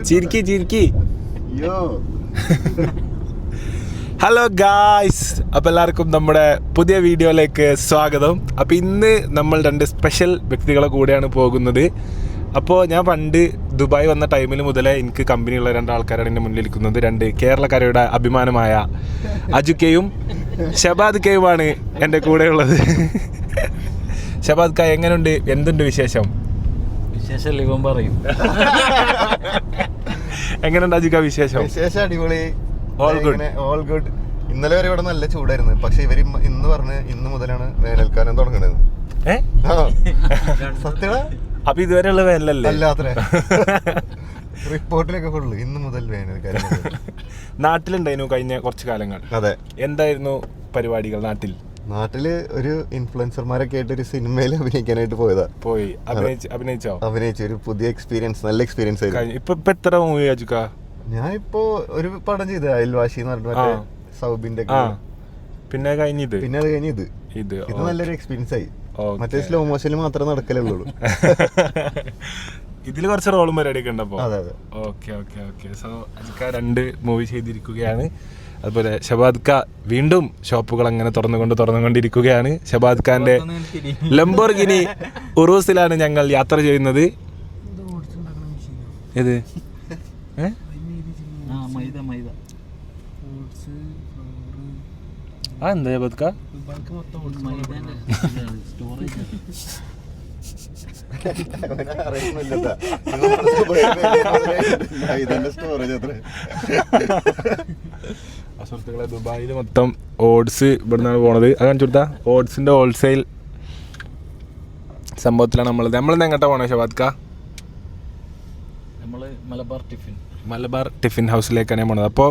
ചിരിക്കി hello guys, അപ്പോൾ എല്ലാവർക്കും നമ്മുടെ പുതിയ വീഡിയോയിലേക്ക് സ്വാഗതം. അപ്പോൾ ഇന്ന് നമ്മൾ രണ്ട് സ്പെഷ്യൽ വ്യക്തികളെ കൂടെയാണ് പോകുന്നത്. അപ്പോൾ ഞാൻ പണ്ട് ദുബായ് വന്ന ടൈമിൽ മുതലേ എനിക്ക് കമ്പനിയുള്ള രണ്ടാൾക്കാരാണ് എൻ്റെ മുന്നിലിരിക്കുന്നത്. രണ്ട് കേരളക്കാരുടെ അഭിമാനമായ അജുക്കയും ഷബാദ് കയുമാണ് എൻ്റെ കൂടെയുള്ളത്. ഷബാദ് ക, എങ്ങനെയുണ്ട്? എന്തുണ്ട് വിശേഷം? ഇവൻ പറയും. എങ്ങനെയുണ്ട് അജുക്ക വിശേഷം? വിശേഷം അടിപൊളി, ഓൾ ഗുഡ്. ഇന്നലെ വരെ ഇവിടെ നല്ല ചൂടായിരുന്നു. പക്ഷെ ഇവര് ഇന്ന് പറഞ്ഞ് ഇന്ന് മുതലാണ് വേനൽക്കാലം തുടങ്ങണത്. സത്യം. അപ്പൊ ഇതുവരെയുള്ള വേനലല്ലേ? അല്ലാത്രേ, റിപ്പോർട്ടിലൊക്കെ ഫുള്ള് ഇന്ന് മുതൽ വേനൽക്കാലം. നാട്ടിലുണ്ടായിരുന്നു കഴിഞ്ഞ കുറച്ച് കാലങ്ങൾ. അതെ. എന്തായിരുന്നു പരിപാടികൾ നാട്ടിൽ? നാട്ടില് ഒരു ഇൻഫ്ലുവൻസർമാരൊക്കെ ആയിട്ട് ഒരു സിനിമയിൽ അഭിനയിക്കാനായിട്ട് പോയതാ. അഭിനയിച്ചു. ഒരു പുതിയ എക്സ്പീരിയൻസ്, നല്ല എക്സ്പീരിയൻസ് ആയിരുന്നു. ഇപ്പൊ എത്ര മൂവി അജുക്ക? ഞാൻ ഇപ്പോ ഒരു പടം ചെയ്ത് അയൽവാശി എന്ന് പറഞ്ഞിട്ട് സൗബിന്റെ. പിന്നെ അത് കഴിഞ്ഞ് ഇത് നല്ലൊരു എക്സ്പീരിയൻസ് ആയി. മറ്റേ സ്ലോ മോഷനിൽ മാത്രമേ നടക്കലുള്ളൂ. ഇതില് കുറച്ച് റോളും പരിപാടിയൊക്കെ ഉണ്ടപ്പോ. അതെ. ഓക്കെ. സോ അജുക്ക 2 മൂവി ചെയ്തിരിക്കുകയാണ്. അതുപോലെ ഷബാദ് ക വീണ്ടും ഷോപ്പുകൾ അങ്ങനെ തുറന്നുകൊണ്ടിരിക്കുകയാണ്. ഷബാദ് ഖാന്റെ ലംബോർഗിനി ഉറൂസിലാണ് ഞങ്ങൾ യാത്ര ചെയ്യുന്നത്. ഏത്? എന്താ ഷബാദ് ക? സുഹൃത്തുക്കളെ, ദുബായിൽ മൊത്തം ഓട്സ് ഇവിടുന്നാണ് പോണത്. അത് കാണിച്ചു കൊടുത്താ ഓട്സിന്റെ ഹോൾസെയിൽ സംഭവത്തിലാണ് നമ്മളിന്ന് എങ്ങോട്ടാ പോണേ ഷബാദ് ക? മലബാർ ടിഫിൻ ഹൗസിലേക്കാണ് ഞാൻ പോണത്. അപ്പോൾ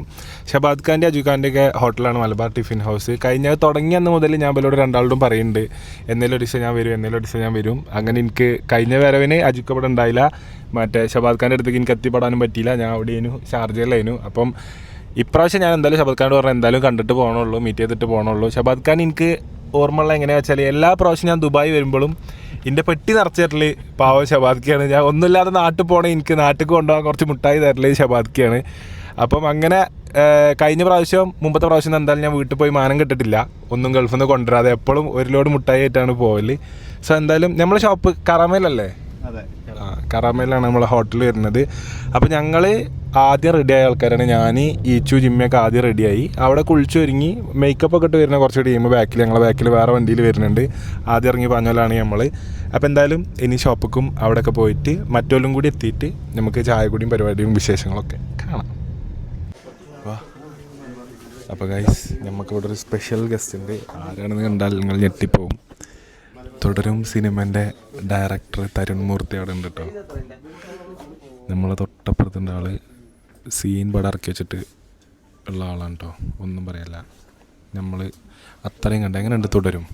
ഷബാദ് ഖാൻ്റെ അജുഖാൻ്റെ ഒക്കെ ഹോട്ടലാണ് മലബാർ ടിഫിൻ ഹൗസ്. തുടങ്ങിയ അന്ന് മുതൽ ഞാൻ ഇവരോട് രണ്ടാളോടും പറയുന്നുണ്ട്, എന്നേലും ഒരു ദിവസം ഞാൻ വരും. അങ്ങനെ എനിക്ക് കഴിഞ്ഞ വരവിന് അജുക്ക ഇവിടെ ഉണ്ടായില്ല. മറ്റേ ഷബാദ് ഖാൻ്റെ അടുത്തേക്ക് എനിക്ക് എത്തിപ്പെടാനും പറ്റിയില്ല. ഞാൻ അവിടെയായിരുന്നു, ഷാർജയിലായിരുന്നു. അപ്പം ഇപ്രാവശ്യം ഞാൻ എന്തായാലും ഷബാദ് ഖാനോട് പറഞ്ഞാൽ എന്തായാലും കണ്ടിട്ട് പോകണുള്ളൂ, മീറ്റ് ചെയ്തിട്ട് പോകണുള്ളൂ. ഷബാദ് ഖാൻ എനിക്ക് ഓർമ്മയുള്ള എങ്ങനെയാ വെച്ചാൽ എല്ലാ പ്രാവശ്യം ഞാൻ ദുബായ് വരുമ്പോഴും എൻ്റെ പെട്ടി നിറച്ചിട്ടില് പാവം ഷബാദ് ഖാണ്. ഞാൻ ഒന്നുമില്ലാതെ നാട്ടിൽ പോകണേ, എനിക്ക് നാട്ടിൽ കൊണ്ടുപോകാൻ കുറച്ച് മുട്ടായി തരല് ഷബാദ് ഖാണ്. അപ്പം അങ്ങനെ മുമ്പത്തെ പ്രാവശ്യം എന്തായാലും ഞാൻ വീട്ടിൽ പോയി മാനം കിട്ടിട്ടില്ല, ഒന്നും ഗൾഫിൽ നിന്ന് കൊണ്ടുവരാതെ. എപ്പോഴും ഒരു ലോഡ് മുട്ടായി ആയിട്ടാണ് പോകല്. സോ എന്തായാലും നമ്മളെ ഷോപ്പ് കറാമേലല്ലേ? കറാമേലാണ് നമ്മളെ ഹോട്ടൽ വരുന്നത്. അപ്പോൾ ഞങ്ങൾ ആദ്യം റെഡിയായ ആൾക്കാരാണ്. ഞാൻ ഈച്ചു ജിമ്മയൊക്കെ ആദ്യം റെഡിയായി. അവിടെ കുളിച്ചൊരുങ്ങി മേക്കപ്പ് ഒക്കെ ഇട്ട് വരുന്ന കുറച്ച് ടീം ഞങ്ങളെ ബാക്കിൽ വേറെ വണ്ടിയിൽ വരുന്നുണ്ട്. ആദ്യം ഇറങ്ങി പറഞ്ഞോലാണ് നമ്മൾ. അപ്പോൾ എന്തായാലും ഇനി ഷോപ്പിക്കും അവിടെയൊക്കെ പോയിട്ട് മറ്റോലും കൂടി എത്തിയിട്ട് നമുക്ക് ചായ കൂടിയും പരിപാടിയും വിശേഷങ്ങളൊക്കെ കാണാം. അപ്പോൾ ഗൈസ്, നമുക്കിവിടെ ഒരു സ്പെഷ്യൽ ഗസ്റ്റ് ഉണ്ട്. ആരാണെന്ന് കണ്ടാൽ നിങ്ങൾ ഞെട്ടിപ്പോവും. തുടരും സിനിമൻ്റെ ഡയറക്ടർ തരുൺ മൂർത്തി അവിടെ ഉണ്ട് കേട്ടോ. നമ്മളെ തൊട്ടപ്പുറത്തിൻ്റെ ആള് സീൻ പടം ഇറക്കി വെച്ചിട്ട് ഉള്ള ആളാണ് കേട്ടോ. ഒന്നും പറയല്ല, നമ്മൾ അത്രയും കണ്ട. എങ്ങനെ ഉണ്ട് തുടരും?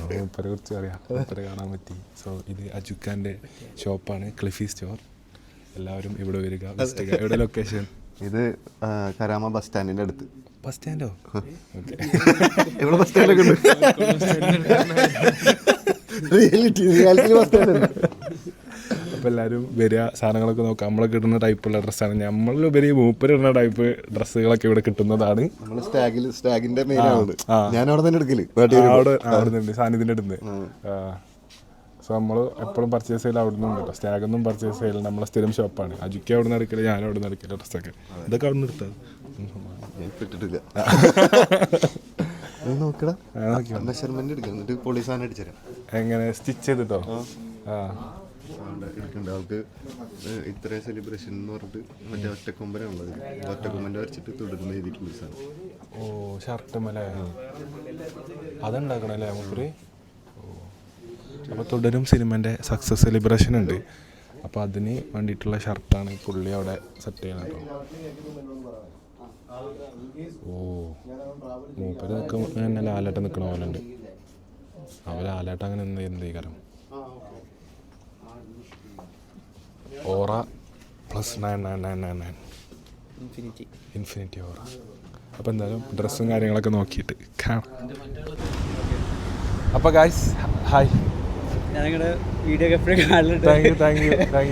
മൂപ്പരെ കുറിച്ച് അറിയാം, മൂപ്പരെ കാണാൻ പറ്റി. സോ ഇത് അജുഖാൻ്റെ ഷോപ്പാണ്, ക്ലിഫി സ്റ്റോർ. എല്ലാവരും ഇവിടെ വരിക. എവിടെ ലൊക്കേഷൻ? ഇത് കരാമ ബസ് സ്റ്റാൻഡിൻ്റെ അടുത്ത്. ബസ് സ്റ്റാൻഡോ? ഇവിടെ ബസ് സ്റ്റാൻഡൊക്കെ ഉണ്ട്. അപ്പോൾ എല്ലാവരും വരിക, സാധനങ്ങളൊക്കെ നോക്കാം. നമ്മളൊക്കെ ഇടുന്ന ടൈപ്പുള്ള ഡ്രസ്സാണ്. നമ്മളിലുപരി മൂപ്പരിടുന്ന ടൈപ്പ് ഡ്രസ്സുകളൊക്കെ ഇവിടെ കിട്ടുന്നതാണ്. സ്റ്റാഗിന്റെ ഞാൻ അവിടെ തന്നെ എടുക്കല്. അവിടെ നിന്ന് സാന്നിധ്യത്തിൻ്റെ അടുത്ത്. സോ നമ്മൾ എപ്പോഴും പർച്ചേസ് ചെയ്യൽ അവിടെ നിന്നുണ്ട് കേട്ടോ. സ്റ്റാഗൊന്നും പർച്ചേസ് ചെയ്യൽ നമ്മളെ സ്ഥിരം ഷോപ്പാണ്. അജുക്കി അവിടെ നിന്ന് എടുക്കല്, ഞാനും അവിടെ നിന്ന് എടുക്കല് ഡ്രസ്സൊക്കെ. ഇതൊക്കെ അവിടെ നിന്ന് എടുത്തത് ഇട്ടിട്ടില്ല. നോക്കടാ, മെഷർമെന്റ് എടുക്കാം, എന്നിട്ട് പോളീസാൻ അടിച്ചുതരാം. എങ്ങനെ സ്റ്റിച്ച് ചെയ്തിട്ടോ? എടുക്കണ്ട ആൾക്ക് ഇത്ര സെലിബ്രേഷൻ എന്ന് പറഞ്ഞിട്ട് മറ്റേ ഒറ്റക്കൊമ്പനുള്ളത്, ഒറ്റക്കൊമ്പൻ്റെ വരച്ചിട്ട് തുടരുന്ന എഴുതിയിട്ടുള്ള സാധനം. ഓ, ഷർട്ടുമല്ലേ അതുണ്ടാക്കണല്ലേ മൂപ്പര്? അപ്പോൾ തുടരും സിനിമൻ്റെ സക്സസ് സെലിബ്രേഷൻ ഉണ്ട്. അപ്പോൾ അതിന് വേണ്ടിയിട്ടുള്ള ഷർട്ടാണ് പുള്ളി അവിടെ സെറ്റ് ചെയ്യണം കേട്ടോ. ഓ, മൂപ്പര് തന്നെ ലാലായിട്ട് നിൽക്കണ പോലെ ഉണ്ട്. അവർ ലാലായിട്ട് അങ്ങനെ എന്ത് ചെയ്യണം? ഓറ +9999 ഇൻഫിനിറ്റി ഓറ. അപ്പോൾ എന്തായാലും ഡ്രസ്സും കാര്യങ്ങളൊക്കെ നോക്കിയിട്ട് കാണാം. അപ്പോൾ ഗായ്സ് ഹായ്, ഞങ്ങളുടെ വീഡിയോ ഒക്കെ എപ്പോഴും കാണലുണ്ട്. Thank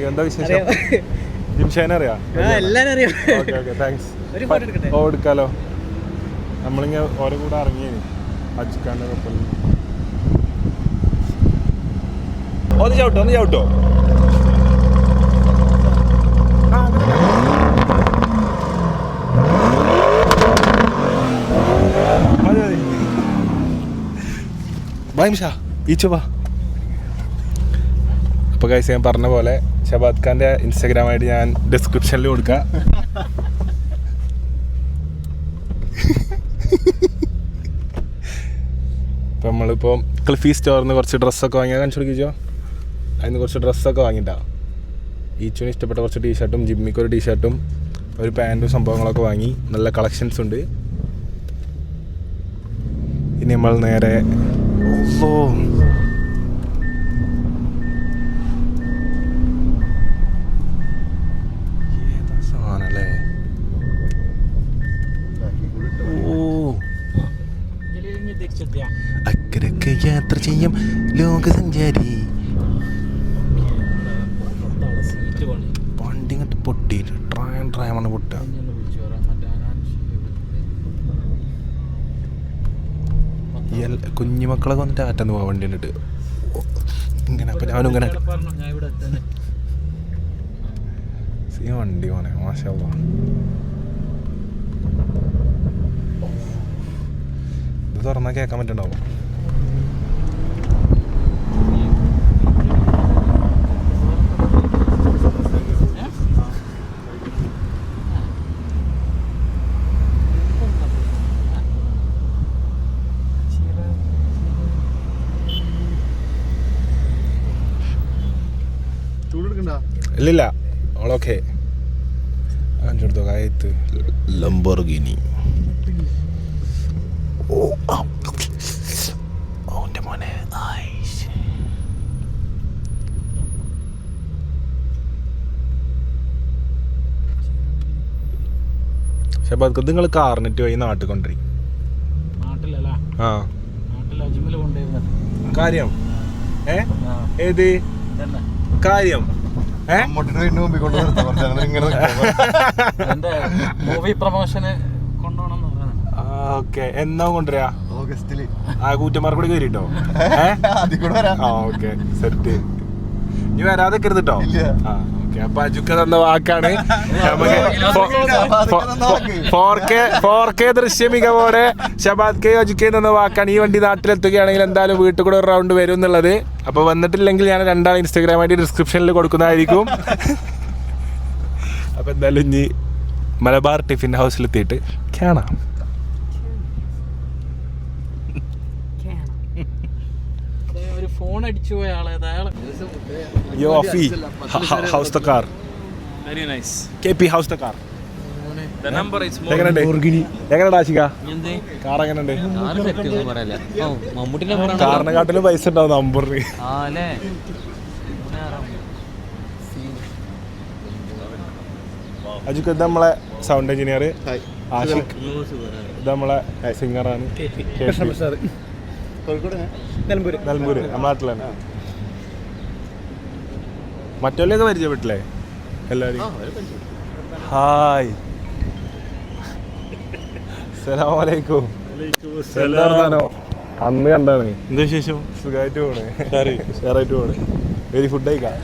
you. എന്താ വിശേഷം? ജിംഷേനെ അറിയാം? എല്ലാവരും അറിയാം. Okay thanks. ഒരു ഫോട്ടോ എടുക്കട്ടെ? ഓ എടുക്കാലോ. നമ്മളിങ്ങനെ ഓരോ കൂടെ ഇറങ്ങിയേന് അജിക്കാൻ്റെ കപ്പലിൽ. ഒന്ന് ചവിട്ടോ. അപ്പോൾ ഗൈസ് ഞാൻ പറഞ്ഞ പോലെ ഷബാദ് ഖാൻ്റെ ഇൻസ്റ്റാഗ്രാമായിട്ട് ഞാൻ ഡിസ്ക്രിപ്ഷനിൽ കൊടുക്കാം. ഇപ്പം നമ്മളിപ്പോൾ ക്ലിഫി സ്റ്റോറിൽ നിന്ന് കുറച്ച് ഡ്രസ്സൊക്കെ വാങ്ങിയാൽ കാണിച്ചു കൊടുക്കിച്ചോ. അതിന് കുറച്ച് ഡ്രസ്സൊക്കെ വാങ്ങിയിട്ടാ. ഈച്ചുവിന് ഇഷ്ടപ്പെട്ട കുറച്ച് ടീഷർട്ടും ജിമ്മിക്ക് ഒരു ടീഷർട്ടും ഒരു പാൻറ്റും സംഭവങ്ങളൊക്കെ വാങ്ങി. നല്ല കളക്ഷൻസ് ഉണ്ട്. ഇനി നമ്മൾ നേരെ സാധനല്ലേ അക്കരക്ക് യാത്ര ചെയ്യും ലോകസഞ്ചാരി. വണ്ടി ഇങ്ങോട്ട് പൊട്ടിയിട്ട് ട്രായാണ് പൊട്ടുക. കുഞ്ഞുമക്കളൊക്കെ വന്നിട്ട് ആറ്റന്ന് പോവാൻ വണ്ടി കണ്ടിട്ട് ഇങ്ങനെ. അപ്പം ഞാനും ഇങ്ങനെ വണ്ടി പോനെ മാഷാ അല്ലാഹ്. ഇത് തുറന്നാൽ കേൾക്കാൻ പറ്റുന്നുണ്ടാവും. ഇല്ലില്ല ഓളോക്കെ കാണിച്ചെടുത്തോ. കായത്ത് ലംബോർഗിനി. ഓൻ്റെ മോനെ ഷബാദ് നിങ്ങൾ കാർനെറ്റ് വഴി നാട്ടിൽ കൊണ്ടുവരും. ആ കാര്യം ഏത് കാര്യം മൂവി പ്രൊമോഷന് ഓക്കെ. എന്നാ കൊണ്ടുവരാ? ഓഗസ്റ്റില്. ആ കൂറ്റന്മാർ കൂടി കയറിട്ടോ. Okay set. ഇനി വരാതെ കരുതിട്ടോ. ഓക്കെ. അപ്പൊ അജുക്ക തന്ന വാക്കാണ്. നമുക്ക് 4K ദൃശ്യ മികവോടെ ഷബാദ് കെ അജുക്കെ തന്ന വാക്കാണ്. ഈ വണ്ടി നാട്ടിലെത്തുകയാണെങ്കിൽ എന്തായാലും വീട്ടിൽ കൂടെ ഒരു റൗണ്ട് വരും എന്നുള്ളത്. അപ്പൊ വന്നിട്ടില്ലെങ്കിൽ ഞാൻ രണ്ടാൾ ഇൻസ്റ്റാഗ്രാമായിട്ട് ഡിസ്ക്രിപ്ഷനിൽ കൊടുക്കുന്നതായിരിക്കും. അപ്പൊ എന്തായാലും ഇനി മലബാർ ടിഫിൻ ഹൗസിലെത്തിയിട്ട് കാണാം. ഫോൺ അടിച്ചു പോയ ആളെ house the car. Very nice. KP house the car. The number is more. എങ്ങനെയുണ്ട് ആശിക? കാർ എങ്ങനെയുണ്ട്? കാറിനെക്കാട്ടിലും പൈസ ഉണ്ടാവും നമ്പറിന്. അജുക്ക് ഇത് നമ്മളെ സൗണ്ട് എഞ്ചിനീയർ ആഷിഖ്. ഇത് നമ്മളെ സിംഗറാണ് നെൽമ്പൂര്, നമ്മളെ നാട്ടിലാണ്. മറ്റൊല്ലൊക്കെ പരിചയപ്പെട്ടില്ലേ എല്ലാവരും? ഹായ്, അസ്സലാമലൈക്കും. എന്താണോ അന്ന് കണ്ടാണ്. എന്താ വിശേഷം? സുഖമായിട്ട് പോണേ, ഷെയറായിട്ട് പോണേ. വെരി ഫുഡ് കഴിക്കാം.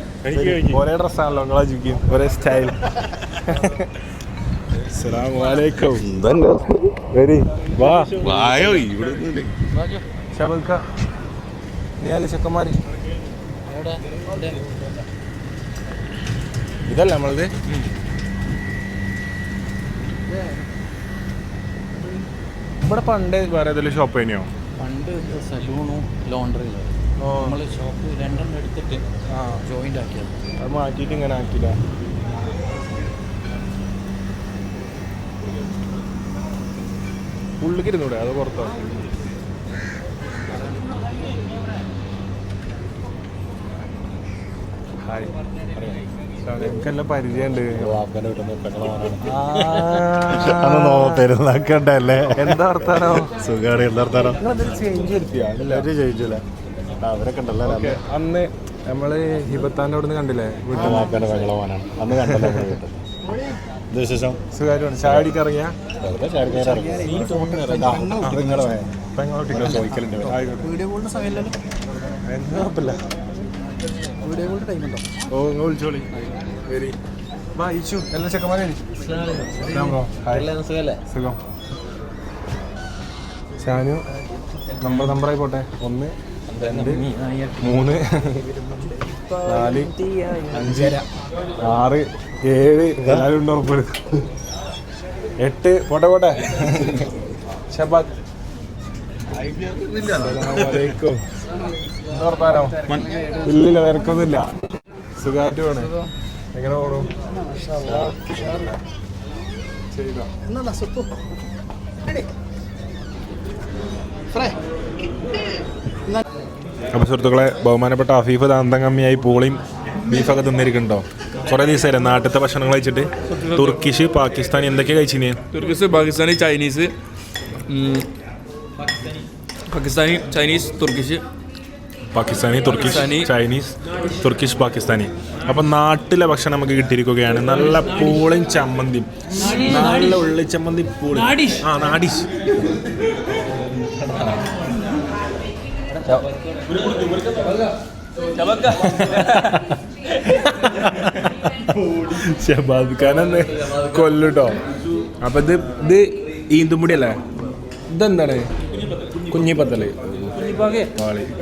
ഒരേ ഡ്രസ്സാണല്ലോ നിങ്ങളെ ജിക്കും, ഒരേ സ്റ്റൈൽ. അസ്സലാമലൈക്കും. വെരി വാ വായോ ഇവിടെ ഷബൽക്ക നീ ചെക്കന്മാര്. ഇതല്ല നമ്മളത്. ഇവിടെ പണ്ട് വേറെ ഏതെങ്കിലും ഷോപ്പ് തന്നെയോ? പണ്ട് സലൂണും ലോണ്ടറിയും നമ്മൾ ഷോപ്പ് രണ്ടെണ്ണം എടുത്തിട്ട് ജോയിൻ്റ് ആക്കിയത്. അത് മാറ്റിയിട്ട് ഇങ്ങനെ ആക്കില്ല. ഉള്ളിലേക്ക് ഇരുന്നൂടെ അത് പുറത്തോ? ഹായ്, എനിക്കെല്ലാം പരിചയമുണ്ട്. പെരുന്നാക്കണ്ടല്ലേ? എന്താ വർത്താനോ? സുഖമാണ്. എന്താ വർത്താനോ? ചേഞ്ച് വരുത്തിയാ? ചേഞ്ചില്ല. അവരൊക്കെ ഉണ്ടല്ലോ അല്ലേ? അന്ന് നമ്മള് ഹിബത്താൻ്റെ അവിടെ നിന്ന് കണ്ടില്ലേ വീട്ടിൽ വാക്കാൻ്റെ വെള്ളവാനാണ് അന്ന് കണ്ടല്ലോ നമ്മുടെ വീട്ടിൽ. ഇത് വിശേഷം സുഖമായിട്ട് ചായ അടിക്കാൻ ഇറങ്ങിയാ വെറുതെ ചാരിക്കാറുണ്ട് ചോദിക്കലുണ്ട്. വീഡിയോ കോളിന് സമയമില്ലല്ലോ. കുഴപ്പമില്ല. വീഡിയോ കോളിന് ടൈമുണ്ടോ? ഓ നിങ്ങൾ വിളിച്ചോളി. വരി വാ ഇച്ചു എല്ലാ ചെക്കന്മാരെ സുഖം. ഷാനു നമ്പറായി പോട്ടെ. 1 2 3 4 5 6 7 എല്ലാവരും ഉണ്ട് ഉറപ്പ്. 8 പോട്ടെ. ഷബാദ് വർത്താനോ? ഇല്ലില്ല നിരക്കൊന്നുമില്ല. സുഖമായിട്ട് വേണേ. എങ്ങനെ പോകണം? ചെയ്തോ അപ്പോൾ സുഹൃത്തുക്കളെ, ബഹുമാനപ്പെട്ട അഫീഫ് ദാന്തം കമ്മിയായി പൂളിയും ബീഫൊക്കെ തിന്നിരിക്കുന്നുണ്ടോ? കുറേ ദിവസമായില്ലേ നാട്ടിലത്തെ ഭക്ഷണങ്ങൾ കഴിച്ചിട്ട്? തുർക്കിഷ്, പാകിസ്ഥാനി എന്തൊക്കെയാണ് കഴിച്ചിന്? Turkish, Pakistani, Chinese, Turkish, Pakistani, Turkish, Chinese, Turkish, Pakistani. അപ്പം നാട്ടിലെ ഭക്ഷണം നമുക്ക് കിട്ടിയിരിക്കുകയാണ്. നല്ല പൂളിയും ചമ്മന്തിയും, നല്ല ഉള്ളി ചമ്മന്തി പൂളി. നാഡിഷ്. ഷബാദ് ഖാനെന്ന് കൊല്ലുട്ടോ. അപ്പൊ ഇത് ഈന്തുമുടി അല്ലേ? ഇതെന്താണ്? കുഞ്ഞിപ്പത്തല്.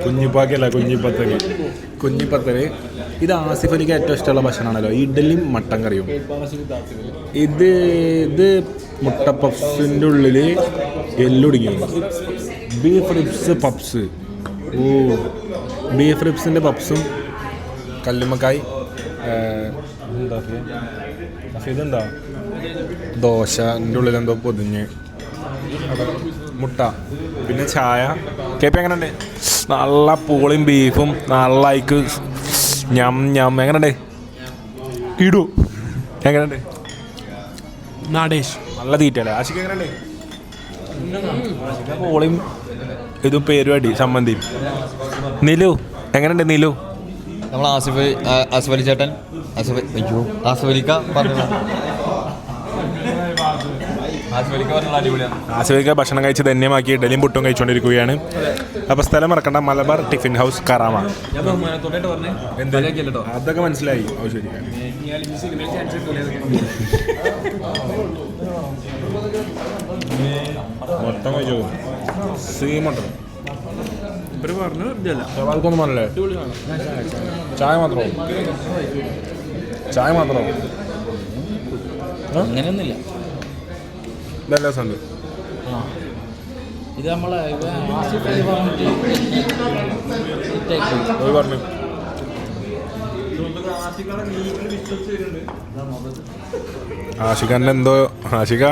കുഞ്ഞിപ്പാക്കല്ല, കുഞ്ഞിപ്പത്തല്. ഇത് ആസിഫ് അലിക്ക് ഏറ്റവും ഇഷ്ടമുള്ള ഭക്ഷണമാണല്ലോ, ഇഡലിയും മട്ടൻ കറിയും. ഇത് മുട്ട പപ്സിൻ്റെ ഉള്ളിൽ എല്ലുടുങ്ങി. Beef ribs puffs. ബീഫ് റിബ്സിൻ്റെ പപ്സും കല്ലുമ്മക്കായ്. ഇതെന്താ? ദോശൻ്റെ ഉള്ളിൽ എന്തോ പൊതിഞ്ഞ് മുട്ട, പിന്നെ ചായ. കേപ്പ് എങ്ങനെയുണ്ട്? നല്ല പൂളിയും ബീഫും നല്ല അയക്ക് എങ്ങനെയുണ്ട്? ഇടൂ എങ്ങനെയുണ്ട്? നാടേഷ് നല്ല തീറ്റല്ലേ? ആശിക്ക് എങ്ങനെയുണ്ട്? പൂളിയും ഇതും പേരുവാടി സമ്മന്തിയും. നിലു എങ്ങനെയുണ്ട്? നിലു നമ്മൾ ആസിഫ് അലി ചേട്ടൻ ആസിഫ് അലിക്ക പറഞ്ഞ ആസിഫിക്ക ഭക്ഷണം കഴിച്ച് ധന്യമാക്കി ഇഡലിയും പുട്ടും കഴിച്ചുകൊണ്ടിരിക്കുകയാണ്. അപ്പോൾ സ്ഥലം മറക്കണ്ട, മലബാർ ടിഫിൻ ഹൗസ് കറാമ. അതൊക്കെ മനസ്സിലായി. ഓ ശരി. മൊത്തം കഴിച്ചു സീമട്ടോ. സവാൾക്കൊന്നും പറഞ്ഞല്ലേ? ചായ മാത്രമോ? അങ്ങനെയൊന്നുമില്ല. നല്ല രസമുണ്ട്. ഇത് നമ്മളെ പറഞ്ഞു ആഷിഖാൻ്റെ എന്തോ ആഷിഖ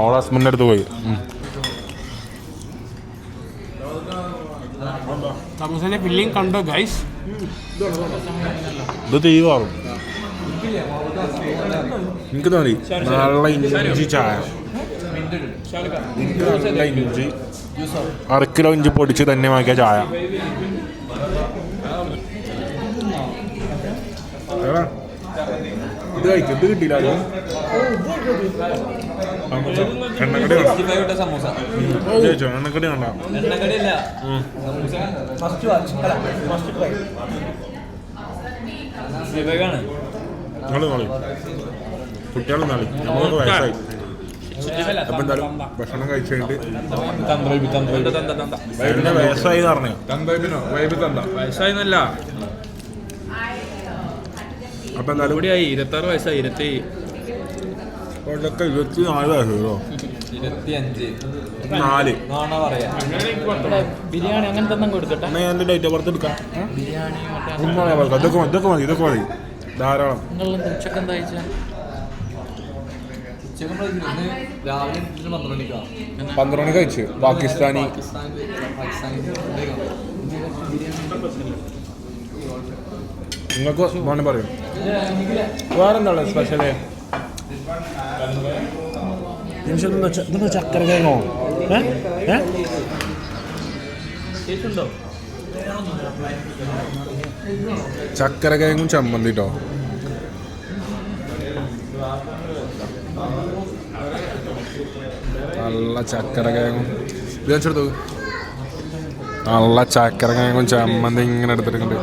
ഓളെ ഹസ്ബൻഡിൻ്റെ അടുത്ത് പോയി. സമൂസേൻ്റെ ഫില്ലിംഗ് കണ്ടോ ഗൈസ്? ഇത് തീവാറും എനിക്ക് തോന്നി. നല്ല ഇഞ്ചി ചായ, നല്ല ഇഞ്ചി, 1/2 കിലോ ഇഞ്ചി പൊടിച്ച് തന്നെ വാങ്ങിയ ചായ. ഇത് കഴിക്കും. ഇത് കിട്ടിയില്ല. എണ്ണക്കടി ചോദിച്ചോ? എണ്ണക്കടി വേണ്ട. നിങ്ങൾ നാളി കുട്ടികളും നാളി നമ്മളൊക്കെ വയസ്സായി. അപ്പം എന്തായാലും ഭക്ഷണം കഴിച്ചു കഴിഞ്ഞിട്ട് വയസ്സായി പറഞ്ഞു. വയസ്സായിന്നല്ല, അപ്പം എന്തായാലും കൂടിയായി 26 വയസ്സായി. 24 വയസ്സോ? 25 ബിരിയാണി അങ്ങനത്തെ ഒന്നും കൊടുക്കട്ടെ. എന്നാൽ ഞാൻ ഡേറ്റ് ഓഫ് ബർത്ത് എടുക്കാം. ബിരിയാണി ഇതൊക്കെ മതി ധാരാളം. നിങ്ങളെന്താ ഉച്ചക്ക് എന്താ കഴിച്ചാൽ? രാവിലെ 12 മണിക്ക് കഴിച്ചു. പാകിസ്ഥാനി നിങ്ങൾക്ക് മോനെ പറയും വേറെന്താണ് സ്പെഷ്യല്? ചക്കര കിഴങ്ങോ? ചക്കര കിഴങ്ങും ചമ്മന്തി കേട്ടോ. നല്ല ചക്കര കിഴങ്ങും ഇത് വെച്ചെടുത്തു. നല്ല ചക്കര കിഴങ്ങും ചമ്മന്തി ഇങ്ങനെ എടുത്തിട്ടുണ്ട്.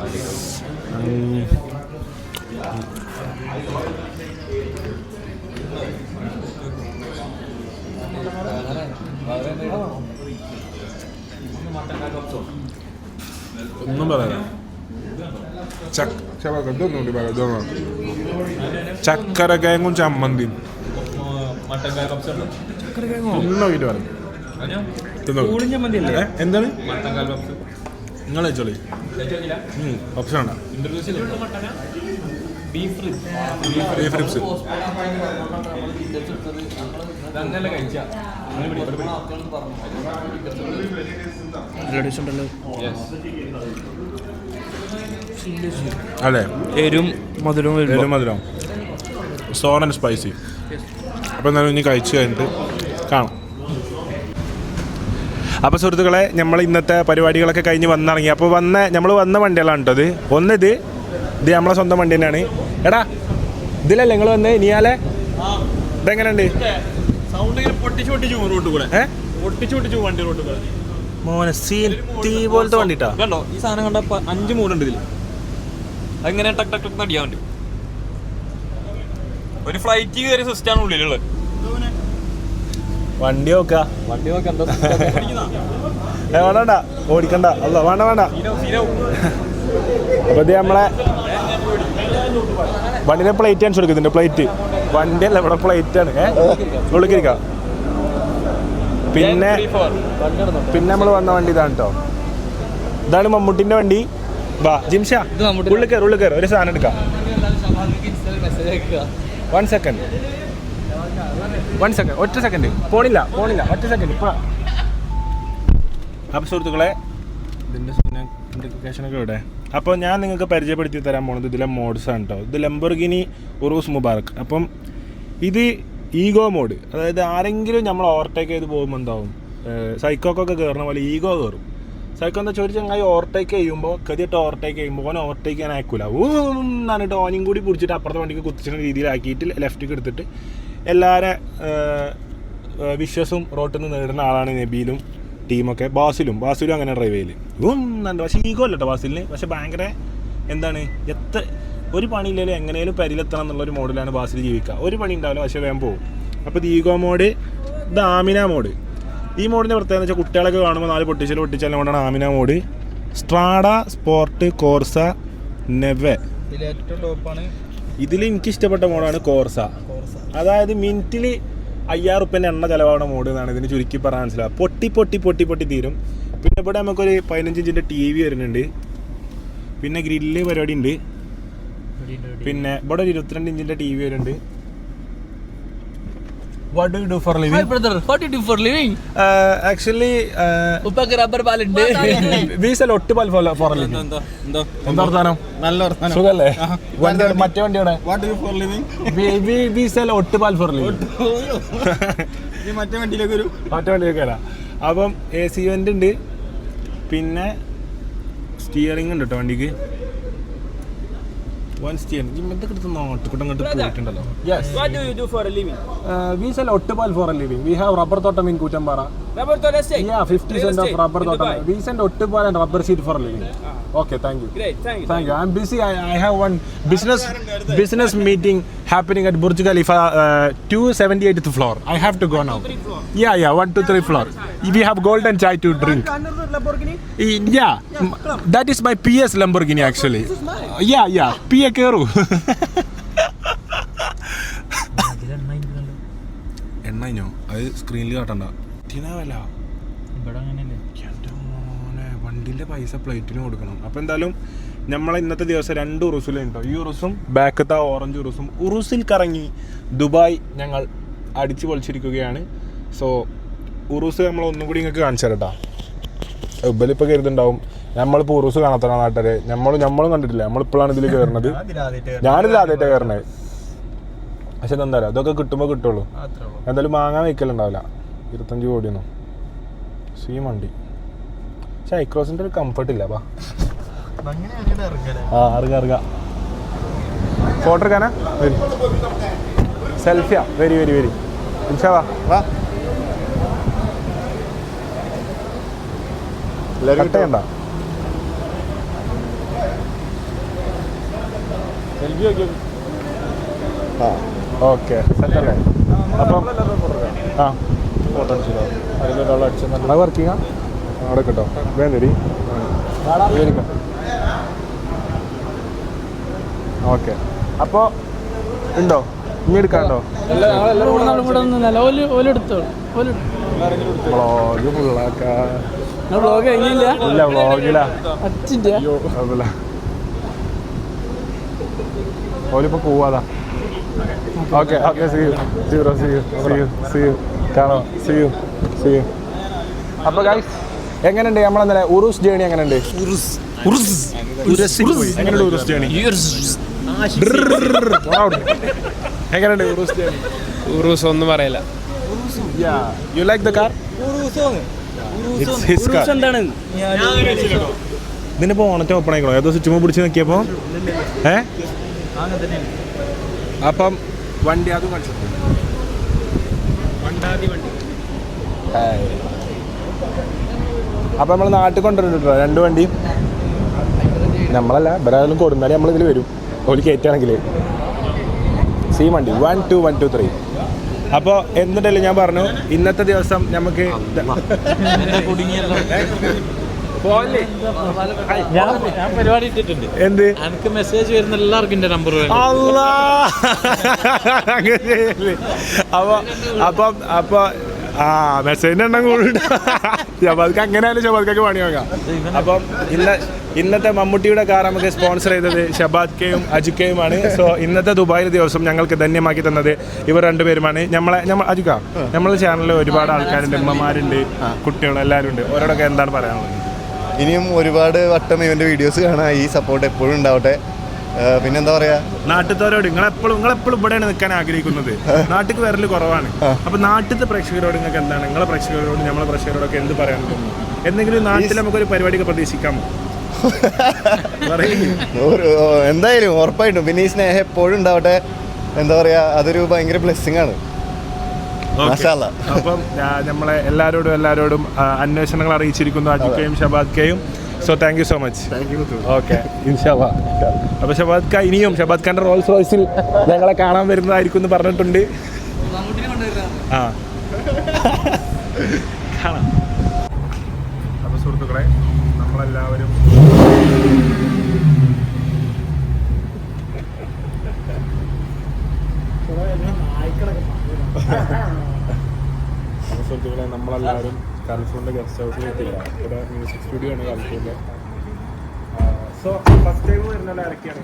ഒന്നും പറയാം. ചക്കര കിഴങ്ങും ചമ്മന്തിയും എന്താണ് നിങ്ങൾ വെച്ചോളി. ഓപ്ഷൻ ഉണ്ടോ? Beef ribs. അതെ, എരും മധുരവും സോർ ആൻഡ് സ്പൈസി. അപ്പോൾ എന്തായാലും ഇനി കഴിച്ച് കഴിഞ്ഞിട്ട് കാണാം. അപ്പോൾ സുഹൃത്തുക്കളെ, നമ്മൾ ഇന്നത്തെ പരിപാടികളൊക്കെ കഴിഞ്ഞ് വന്നിറങ്ങി. അപ്പോൾ നമ്മൾ വന്ന വണ്ടികളാണ് കേട്ടോ. ഇത് നമ്മളെ സ്വന്തം വണ്ടി തന്നെയാണ്. എടാ ഇതിലല്ലേ നിങ്ങൾ വന്ന് നിയാലെ? ഇതെങ്ങനെയുണ്ട്? മോനെ സീൻ തീ പോലത്തെ വണ്ടിട്ടാ. കണ്ടോ ഈ സാധനം കണ്ട 5 മൂടുണ്ട് ഇതിൽ. അങ്ങനെ ടക്ക് ടക്ക് ടക്ക് അടിയാൻ വേണ്ടി ഒരു ഫ്ലൈറ്റ് കയറിയ സിസ്റ്റാണ് ഉള്ളിലുള്ളത്. വണ്ടി നോക്കാം. വേണ്ട ഓടിക്കണ്ട. അല്ല വേണ്ട. അപ്പോൾ ഇത് നമ്മളെ വണ്ടിയുടെ പ്ലേറ്റ് കാണിച്ചു കൊടുക്കുന്നുണ്ട്. പ്ലേറ്റ് വണ്ടിയല്ല, ഇവിടെ പ്ലേറ്റ് ആണ്. ഉള്ളിക്കിരിക്കാം. പിന്നെ നമ്മൾ വന്ന വണ്ടി ഇതാണ് കേട്ടോ. ഇതാണ് മമ്മൂട്ടിൻ്റെ വണ്ടി. വാ ജിംഷ, ഉള്ളിൽ കയറി ഒരു സാധനം എടുക്കാം. 1 സെക്കൻഡ് ഒറ്റ സെക്കൻഡ്. പോണില്ല ഒറ്റ സെക്കൻഡ്. ഇപ്പോൾ അപ്പോൾ സുഹൃത്തുക്കളെ, ഇതിൻ്റെ നോട്ടിഫിക്കേഷനൊക്കെ ഇവിടെ. അപ്പോൾ ഞാൻ നിങ്ങൾക്ക് പരിചയപ്പെടുത്തി തരാൻ പോകുന്നത് ഇതിലെ മോഡ്സാണ് കേട്ടോ. ഇത് ലംബോർഗിനി ഉറൂസ് മുബാറക്. അപ്പം ഇത് ഈഗോ മോഡ്. അതായത് ആരെങ്കിലും നമ്മൾ ഓവർടേക്ക് ചെയ്ത് പോകുമ്പോൾ എന്താവും, സൈക്കോക്കൊക്കെ കയറുന്ന പോലെ ഈഗോ കയറും. സൈക്കോ എന്താ ചോദിച്ചാൽ ചങ്ങായി ഓവർടേക്ക് ചെയ്യുമ്പോൾ കതിയിട്ട് ഓവർടേക്ക് ചെയ്യുമ്പോൾ ഓൻ ഓവർടേക്ക് ചെയ്യാൻ അയക്കൂല. എന്നിട്ട് ഓനും കൂടി പിടിച്ചിട്ട് അപ്പുറത്തെ വണ്ടിക്ക് കുത്തിച്ചിരുന്ന രീതിയിലാക്കിയിട്ട് ലെഫ്റ്റിക്ക് എടുത്തിട്ട് എല്ലാവരും വിശ്വസും റോട്ടിൽ നിന്ന് നേടുന്ന ആളാണ് നബീലും ടീമൊക്കെ. ബാസിലും അങ്ങനെ ഡ്രൈവ് ചെയ്യല് ഒന്നുണ്ട്. പക്ഷേ ഈഗോ അല്ല കേട്ടോ ബാസിലിന്. പക്ഷെ ഭയങ്കര എന്താണ്, ഒരു പണിയില്ലെങ്കിലും എങ്ങനെയും പരിലെത്തണം എന്നുള്ളൊരു മോഡിലാണ് ബാസിൽ ജീവിക്കുക. ഒരു പണി ഉണ്ടാവില്ല, പക്ഷേ വേഗം പോകും. അപ്പോൾ ഇത് ഈഗോ മോഡ്. ഇത് ആമിന മോഡ്. ഈ മോഡിൻ്റെ പ്രത്യേകത വെച്ചാൽ കുട്ടികളൊക്കെ കാണുമ്പോൾ 4 പൊട്ടിച്ചാലും കൊണ്ടാണ് Anima mode. Strada, sport, Corsa, Neve. ഇതിൽ എനിക്ക് ഇഷ്ടപ്പെട്ട മോഡാണ് കോർസ. അതായത് മിനിറ്റിൽ 5000 റുപ്യേൻ്റെ എണ്ണ ചിലവാണ് മോഡ് എന്നാണ് ഇതിന് ചുരുക്കി പറയാൻ മനസ്സിലാവുക. പൊട്ടി തീരും. പിന്നെ ഇവിടെ നമുക്കൊരു 15 ഇഞ്ചിൻ്റെ TV വരുന്നുണ്ട്. പിന്നെ ഗ്രില്ല് പരിപാടി ഉണ്ട്. പിന്നെ ഇവിടെ ഒരു 22 ഇഞ്ചിൻ്റെ TV വരുന്നുണ്ട്. What do you do for a living? Hi brother, what do you do for a living? Actually, ഉപ്പക്ക് റബ്ബർ പാലുണ്ട്. we sell ഒട്ടുപാൽ for a living. എന്താ വർത്താനം? നല്ല വർത്താനം. സുഖല്ലേ? മറ്റേ വണ്ടിയോടെ what do for living? we sell ഒട്ടുപാൽ for a living. മറ്റേ വണ്ടിയിലേക്ക് അല്ല. അപ്പം AC വെന്റ് ഉണ്ട്. പിന്നെ സ്റ്റിയറിംഗ് ഉണ്ട് കേട്ടോ വണ്ടിക്ക്. One steering. ഇതൊക്കെ എടുത്ത് നോട്ടിക്കൂട്ടം അങ്ങോട്ട് പോയിട്ടുണ്ടല്ലോ. Yes. What do you do for a living? We sell ഒട്ടുപാൽ for a living. We have rubber തോട്ടം in Koottampara. Rubber total estate? Yeah, 50 cents of rubber തോട്ടം. We send ഒട്ടുപാൽ and rubber seed for a living. Okay, thank you. Great, thank you. Thank you. I'm busy. I have one business meeting happening at Burj Khalifa, 278th floor. I have to go now. Yeah, 1 to 3 floor. We have golden chai to drink. Another Lamborghini? Yeah, that is my PS Lamborghini actually. This is mine. Yeah. PA Keru. എണ്ണോ അത് സ്ക്രീനിൽ കാട്ടണ്ട. തിനാവല്ല വണ്ടിൻ്റെ പൈസ പ്ലേറ്റിന് കൊടുക്കണം. അപ്പോൾ എന്തായാലും നമ്മളെ ഇന്നത്തെ ദിവസം 2 ഉറുസിലുണ്ടോ. ഈ ഉറുസും ബാക്കത്തെ ഓറഞ്ച് ഉറുസും ഉറുസിൽ കറങ്ങി ദുബായ് ഞങ്ങൾ അടിച്ചു പൊളിച്ചിരിക്കുകയാണ്. സോ ഉറുസ് നമ്മൾ ഒന്നും കൂടി നിങ്ങൾക്ക് കാണിച്ചു തരട്ടാ. ഇവലിപ്പോൾ കരുതുണ്ടാവും നമ്മളിപ്പോൾ ഉറൂസ് കാണാത്ത നാട്ടുകാരെ നമ്മളും കണ്ടിട്ടില്ല, നമ്മളിപ്പോഴാണ് ഇതിൽ കയറുന്നത്. ഞാനിതിൽ ആദ്യമായിട്ടാണ് കയറണത്. പക്ഷെ എന്താ പറയുക, അതൊക്കെ കിട്ടുമ്പോൾ കിട്ടുള്ളൂ. എന്തായാലും വാങ്ങാൻ വയ്ക്കലുണ്ടാവില്ല 25 കോടിയൊന്നും. സീ വണ്ടി. പക്ഷെ ഐക്രോസിൻ്റെ ഒരു കംഫർട്ട് ഇല്ല. വാ ഇറങ്ങാം. ഫോട്ടോ എടുക്കാനാ? വരി. സെൽഫിയാ? വരി. ഇൻഷാ വാ. കട്ട് ചെയ്യണ്ട. ഓക്കെ സെറ്റല്ലേ? അപ്പം ഫോട്ടോ അടിച്ചോ. അതിലൊരാൾ അടിച്ചു. നല്ല വർക്കിങ്ങാ അവിടെ കേട്ടോ. വേണ്ടി ഓക്കെ. അപ്പോൾ ഉണ്ടോ? ഇനി എടുക്കാണ്ടോ? വ്ളോഗ് ഫുള്ളാക്കാ. ഇല്ല വ്ളോഗിലാ. ഓലിപ്പോ പോവാതാ. ഓക്കെ കാണാം. അപ്പൊ ഗൈസ് എങ്ങനെയുണ്ട് നമ്മളെന്നല്ലേ ഉറൂസ് ജേണി? എങ്ങനെയുണ്ട് ഉറൂസ് ജേണി? എങ്ങനെയുണ്ട് ഉറൂസ് ജേണി? ഉറൂസ് ഒന്നും പറയില്ല. You like the car? ഇതിനിപ്പോ ഓണറ്റ് ഓപ്പൺ ആയിക്കണോ? ഏതോ സ്വിച്ച് പിടിച്ച് നോക്കിയപ്പോ അപ്പം വണ്ടി അതും കളിച്ചു. അപ്പം നമ്മൾ നാട്ടിൽ കൊണ്ടുവരുന്നുണ്ടോ 2 വണ്ടിയും? നമ്മളല്ല, ഇവരായാലും കൊടുന്നാലും നമ്മളിതിൽ വരും. ഒരു കയറ്റാണെങ്കിൽ സീ വണ്ടി 1 2 1 2 3. അപ്പോൾ എന്നിട്ടല്ലേ ഞാൻ പറഞ്ഞു ഇന്നത്തെ ദിവസം നമുക്ക് ഞാൻ പരിപാടി ഇട്ടിട്ടുണ്ട്. എന്ത്? എനിക്ക് മെസ്സേജ് വരുന്ന എല്ലാവർക്കും എൻ്റെ നമ്പർ അപ്പൊ മെസ്സേജിന്റെ എണ്ണം കൂടുതൽ ഷബാദ്ക്ക് അങ്ങനെയാലും ഷബാദ്ക്കൊക്കെ പണി വാങ്ങാം. അപ്പം ഇന്നത്തെ മമ്മൂട്ടിയുടെ കാർ നമുക്ക് സ്പോൺസർ ചെയ്തത് ഷബാദ്ക്കയും അജുക്കയുമാണ്. സോ ഇന്നത്തെ ദുബായിലെ ദിവസം ഞങ്ങൾക്ക് ധന്യമാക്കി തന്നത് ഇവർ 2 പേരുമാണ്. അജുക്ക, നമ്മളെ ചാനലിൽ ഒരുപാട് ആൾക്കാരുണ്ട്, ഉമ്മമാരുണ്ട്, കുട്ടികളെല്ലാവരും ഉണ്ട്. ഓരോടൊക്കെ എന്താണ് പറയാനുള്ളത്? ഇനിയും ഒരുപാട് വട്ടം ഇവൻ്റെ വീഡിയോസ് കാണാൻ ഈ സപ്പോർട്ട് എപ്പോഴും ഉണ്ടാവട്ടെ. പിന്നെന്താ പറയാ, നാട്ടിലത്തോരോട് നിങ്ങളെപ്പോഴും ഇവിടെയാണ് നിൽക്കാൻ ആഗ്രഹിക്കുന്നത്. നാട്ടിൽ വരല് കുറവാണ്. അപ്പൊ നാട്ടിലത്തെ പ്രേക്ഷകരോട് നിങ്ങൾക്ക് എന്താണ്, നിങ്ങളെ പ്രേക്ഷകരോട് നമ്മളെ പ്രേക്ഷകരോടൊക്കെ എന്ത് പറയാൻ തോന്നുന്നു? എന്തെങ്കിലും നാട്ടിൽ നമുക്കൊരു പരിപാടിയൊക്കെ പ്രതീക്ഷിക്കാമോ? എന്തായാലും ഉറപ്പായിട്ടും. പിന്നെ ഈ സ്നേഹം എപ്പോഴും ഉണ്ടാവട്ടെ. എന്താ പറയാ, അതൊരു ഭയങ്കര ബ്ലെസ്സിങ് ആണ്. അപ്പം നമ്മളെ എല്ലാവരോടും അന്വേഷണങ്ങൾ അറിയിച്ചിരിക്കുന്നു അജുക്കയും ഷബാദ്ക്കയും. So thank you so much. Okay, ഇൻഷാല്ലാ. അപ്പോൾ ഷബാദ്ക്ക ഇനിയും ഷബാദ് ഖാൻ്റെ റോൾസ് റോയ്സിൽ ഞങ്ങളെ കാണാൻ വരുന്നതായിരിക്കും എന്ന് പറഞ്ഞിട്ടുണ്ട്. കാണാം. അപ്പോൾ സുഹൃത്തുക്കളെ, നമ്മളെല്ലാവരും കൽഫൂറിൻ്റെ ഗസ്റ്റ് ഹൗസിലെത്തിയില്ല. ഇവിടെ മ്യൂസിക് സ്റ്റുഡിയോ ആണ് കൽഫൂറിൻ്റെ. സോ ഫസ്റ്റ് ടൈം വരുന്നത് ആരൊക്കെയാണ്?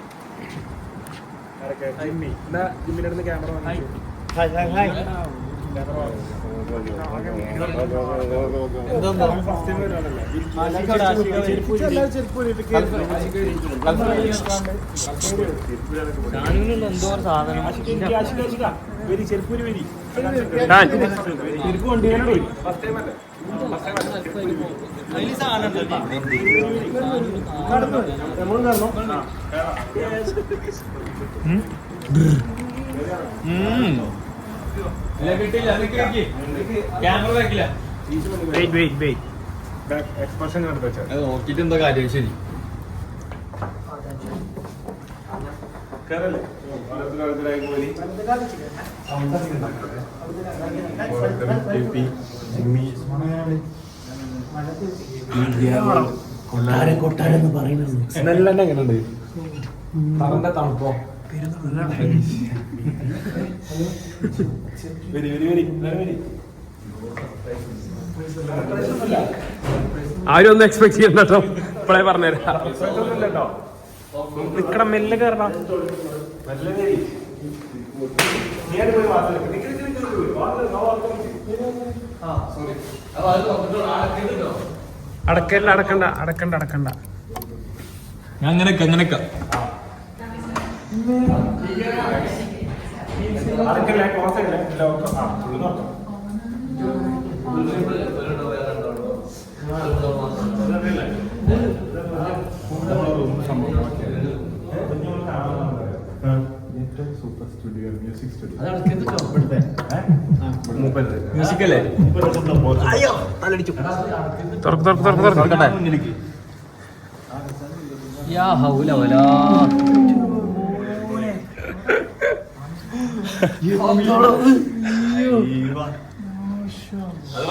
ജിമ്മി. എന്നാ ജിമ്മിൻ്റെ അടുത്ത് ക്യാമറ വാങ്ങിച്ചു. ഫസ്റ്റ് ടൈം വരുന്നതല്ലേ? ചെരുപ്പൂരി വരി ചെരുപ്പ് വണ്ടിയിലാണ് വരും. ഫസ്റ്റ് ടൈം അല്ലേ? എക്സ്പ്രഷൻ കണ്ടു വെച്ചാൽ നോക്കിട്ട് എന്താ കാര്യം? ശരി, കൊട്ടാരെന്ന് പറയുന്നത് സ്മെല്ലെന്നെ എങ്ങനെയുണ്ട്? തറന്റെ തണുപ്പോ? ആരും ഒന്നും എക്സ്പെക്ട് ചെയ്യണ്ട കേട്ടോ. ഇപ്പോഴേ പറഞ്ഞുതരാം. നിക്കണം, മെല്ലെ കയറണം. അടക്കണ്ട. ഞാൻ അങ്ങനെയൊക്കെ സൂപ്പർ സ്റ്റുഡിയോ മ്യൂസിക് സ്റ്റുഡിയോ മ്യൂസിക്കല്ലേ തുറക്കട്ടെ. യാ ഹൗല വലാ